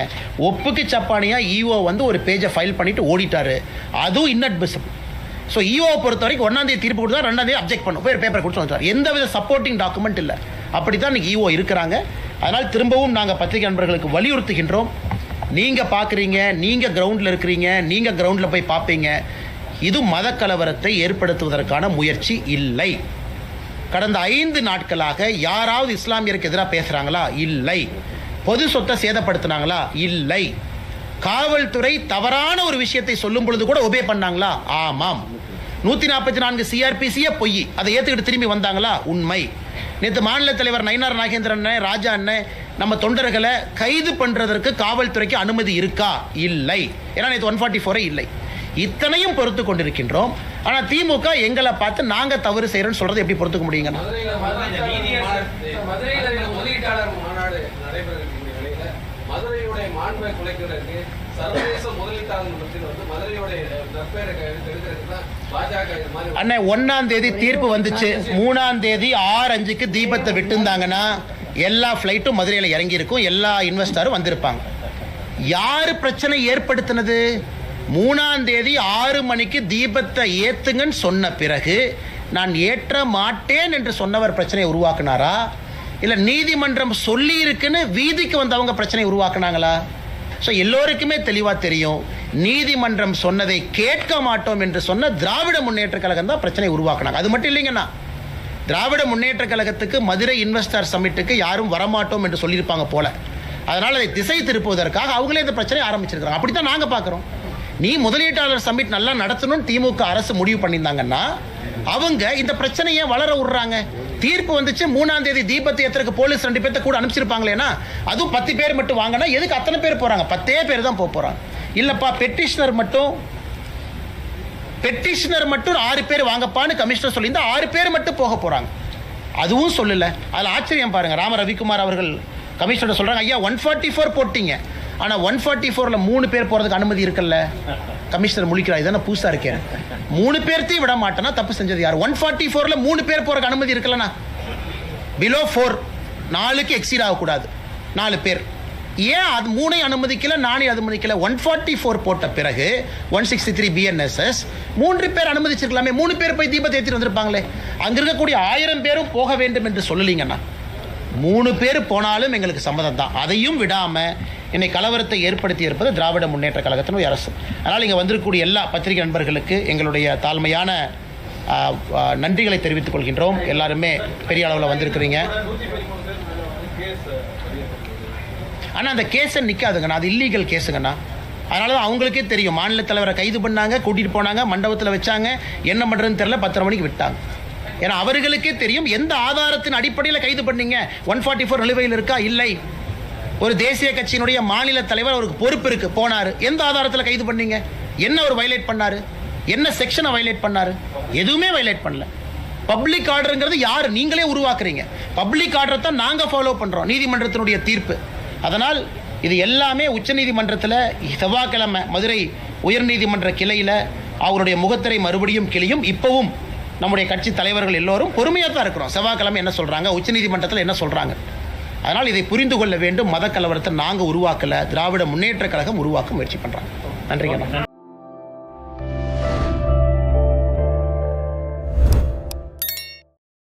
Speaker 1: ஒப்புக்கு சப்பானியாக ஈஓ வந்து ஒரு பேஜை ஃபைல் பண்ணிவிட்டு ஓடிட்டார். அதுவும் இன்அட்மிசிபிள். ஸோ ஈஓவை பொறுத்த வரைக்கும் 1ஆம் தேதி தீர்ப்பு கொடுத்தா 2ஆம் தேதி அப்ஜெக்ட் பண்ணும், போய் பேப்பர் கொடுத்து வந்துட்டார். எந்த வித சப்போர்ட்டிங் டாக்குமெண்ட் இல்லை. அப்படி தான் இன்றைக்கி ஈஓ இருக்கிறாங்க. அதனால் திரும்பவும் நாங்கள் பத்திரிகை நண்பர்களுக்கு வலியுறுத்துகின்றோம். நீங்கள் பார்க்குறீங்க, நீங்கள் கிரவுண்டில் இருக்கிறீங்க, நீங்கள் கிரவுண்டில் போய் பார்ப்பீங்க. இது மத கலவரத்தை ஏற்படுத்துவதற்கான முயற்சி இல்லை. கடந்த 5 நாட்களாக யாராவது இஸ்லாமியருக்கு எதிராக பேசுகிறாங்களா? இல்லை. பொது சொத்தை சேதப்படுத்தினாங்களா? இல்லை. காவல்துறை தவறான ஒரு விஷயத்தை சொல்லும் பொழுது கூட ஒபே பண்ணாங்களா? ஆமாம். 144 சிஆர்பிசியே பொய், அதை ஏற்றுக்கிட்டு திரும்பி வந்தாங்களா? உண்மை. நேற்று மாநில தலைவர் நயினார் நாகேந்திரன் அண்ணன், ராஜா அண்ணன், நம்ம தொண்டர்களை கைது பண்ணுறதற்கு காவல்துறைக்கு அனுமதி இருக்கா? இல்லை. ஏன்னா நேற்று 144 இல்லை. இத்தனையும் பொறுத்து கொண்டிருக்கின்றோம். ஆனால் திமுக எங்களை பார்த்து நாங்கள் தவறு செய்கிறோன்னு சொல்கிறது எப்படி பொறுத்துக்க முடியுங்க?
Speaker 3: முதலீட்டாளர் மாநாடு நடைபெறுகின்ற நிலையில மதுரையுடைய மாண்பை குலைக்கிறதுக்கு சர்வதேச முதலீட்டாளர் மத்தியில் வந்து மதுரையுடைய நற்பெயரை கெடுக்கிறதுக்கு தான் பாஜக இது மாதிரி.
Speaker 1: அண்ணன் 1ஆம் தேதி தீர்ப்பு வந்துச்சு. 3ஆம் தேதி 6:05க்கு தீபத்தை விட்டுருந்தாங்கன்னா எல்லா ஃப்ளைட்டும் மதுரையில் இறங்கி இருக்கும், எல்லா இன்வெஸ்டரும் வந்திருப்பாங்க. யார் பிரச்சனை ஏற்படுத்தினது? 3ஆம் தேதி 6 மணிக்கு தீபத்தை ஏத்துங்கன்னு சொன்ன பிறகு நான் ஏற்ற மாட்டேன் என்று சொன்னவர் பிரச்சனையை உருவாக்குனாரா? இல்லை நீதிமன்றம் சொல்லி இருக்குன்னு வீதிக்கு வந்தவங்க பிரச்சனை உருவாக்குனாங்களா? ஸோ எல்லோருக்குமே தெளிவாக தெரியும், நீதிமன்றம் சொன்னதை கேட்க மாட்டோம் என்று சொன்ன திராவிட முன்னேற்ற கழகம் தான் பிரச்சனை உருவாக்குனாங்க. அது மட்டும் இல்லைங்கண்ணா, திராவிட முன்னேற்ற கழகத்துக்கு மதுரை இன்வெஸ்டர் சமிட்டுக்கு யாரும் வரமாட்டோம் என்று சொல்லியிருப்பாங்க போல. அதனால் அதை திசை திருப்புவதற்காக அவங்களே இந்த பிரச்சனையை ஆரம்பிச்சிருக்கிறாங்க. அப்படி தான் நாங்கள் பார்க்குறோம். நீ முதலீட்டாளர் சமிட் நல்லா நடத்தணும்னு திமுக அரசு முடிவு பண்ணியிருந்தாங்கன்னா அவங்க இந்த பிரச்சனையை வளர விடுறாங்க. தீர்ப்பு வந்துச்சு, 3ஆம் தேதி தீபத்தை ஏத்துறதுக்கு போலீஸ் 2 பேர்த்த கூட அனுப்பிச்சிருப்பாங்களேனா, அதுவும் 10 பேர் மட்டும் வாங்கினா எதுக்கு அத்தனை பேர் போகிறாங்க? 10 பேர் தான் போகிறாங்க. இல்லைப்பா பெட்டிஷனர் மட்டும் 6 பேர் வாங்கப்பான்னு கமிஷனர் சொல்லியிருந்தா 6 பேர் மட்டும் போக போகிறாங்க. அதுவும் சொல்லலை. அதில் ஆச்சரியம் பாருங்கள், ராம ரவிக்குமார் அவர்கள் கமிஷனர் சொல்கிறாங்க, ஐயா 144 போட்டிங்க, ஆனால் 144ல் 3 பேர் போகிறதுக்கு அனுமதி இருக்குல்ல. கமிஷனர் முழிக்கிறார், இதான புதுசாக இருக்கேன், 3 பேர்த்தையும் விட மாட்டேன்னா தப்பு செஞ்சது யார்? 144ல் 3 பேர் போகிறதுக்கு அனுமதி இருக்குல்லண்ணா. பிலோ 4 4க்கு எக்ஸீட் ஆகக்கூடாது, 4 பேர். ஏன் அது 3 அனுமதிக்கல, 4 அனுமதிக்கல? 144 போட்ட பிறகு 163 BNSS 3 பேர் அனுமதிச்சிருக்கலாமே. 3 பேர் போய் தீபத்தை ஏற்றிட்டு வந்திருப்பாங்களே. அங்கே இருக்கக்கூடிய 1000 பேரும் போக வேண்டும் என்று சொல்லலீங்கண்ணா. 3 பேர் போனாலும் எங்களுக்கு சம்மதம் தான். அதையும் விடாமல் இன்னைக்கு கலவரத்தை ஏற்படுத்தி இருப்பது திராவிட முன்னேற்ற கழகத்தினுடைய அரசு. அதனால் இங்கே வந்திருக்கக்கூடிய எல்லா பத்திரிகை நண்பர்களுக்கு எங்களுடைய தாழ்மையான நன்றிகளை தெரிவித்துக் கொள்கின்றோம். எல்லாருமே பெரிய அளவில் வந்திருக்கிறீங்க. ஆனால் அந்த கேஸை நிற்காதுங்கண்ணா, அது இல்லீகல் கேஸுங்கண்ணா. அதனால தான் அவங்களுக்கே தெரியும், மாநில தலைவரை கைது பண்ணாங்க, கூட்டிகிட்டு போனாங்க, மண்டபத்தில் வச்சாங்க, என்ன பண்ணுறதுன்னு தெரியல, 10:30 மணிக்கு விட்டாங்க. ஏன்னா அவர்களுக்கே தெரியும் எந்த ஆதாரத்தின் அடிப்படையில் கைது பண்ணீங்க. 144 நிலுவையில் இருக்கா? இல்லை. ஒரு தேசிய கட்சியினுடைய மாநில தலைவர், அவருக்கு பொறுப்பு இருக்கு, போனார். எந்த ஆதாரத்தில் கைது பண்ணீங்க? என்ன ஒரு வயலேட் பண்ணாரு? என்ன செக்ஷனை வயலேட் பண்ணாரு? எதுவுமே வயலேட் பண்ணல. பப்ளிக் ஆர்டருங்கிறது யார்? நீங்களே உருவாக்குறீங்க. பப்ளிக் ஆர்டரை தான் நாங்கள் ஃபாலோ பண்ணுறோம், நீதிமன்றத்தினுடைய தீர்ப்பு. அதனால் இது எல்லாமே உச்சநீதிமன்றத்தில் செவ்வாய்க்கிழமை மதுரை உயர்நீதிமன்ற கிளையில் அவருடைய முகத்திரை மறுபடியும் கிளியும். இப்போவும் நம்முடைய கட்சி தலைவர்கள் எல்லோரும் பொறுமையாக தான் இருக்கிறோம். செவ்வாய்க்கிழமை என்ன சொல்கிறாங்க, உச்சநீதிமன்றத்தில் என்ன சொல்கிறாங்க. அதனால் இதை புரிந்து கொள்ள வேண்டும். மத கலவரத்தை நாங்கள் உருவாக்கலை, திராவிட முன்னேற்ற கழகம் உருவாக்க முயற்சி பண்ணுறாங்க. நன்றிங்க.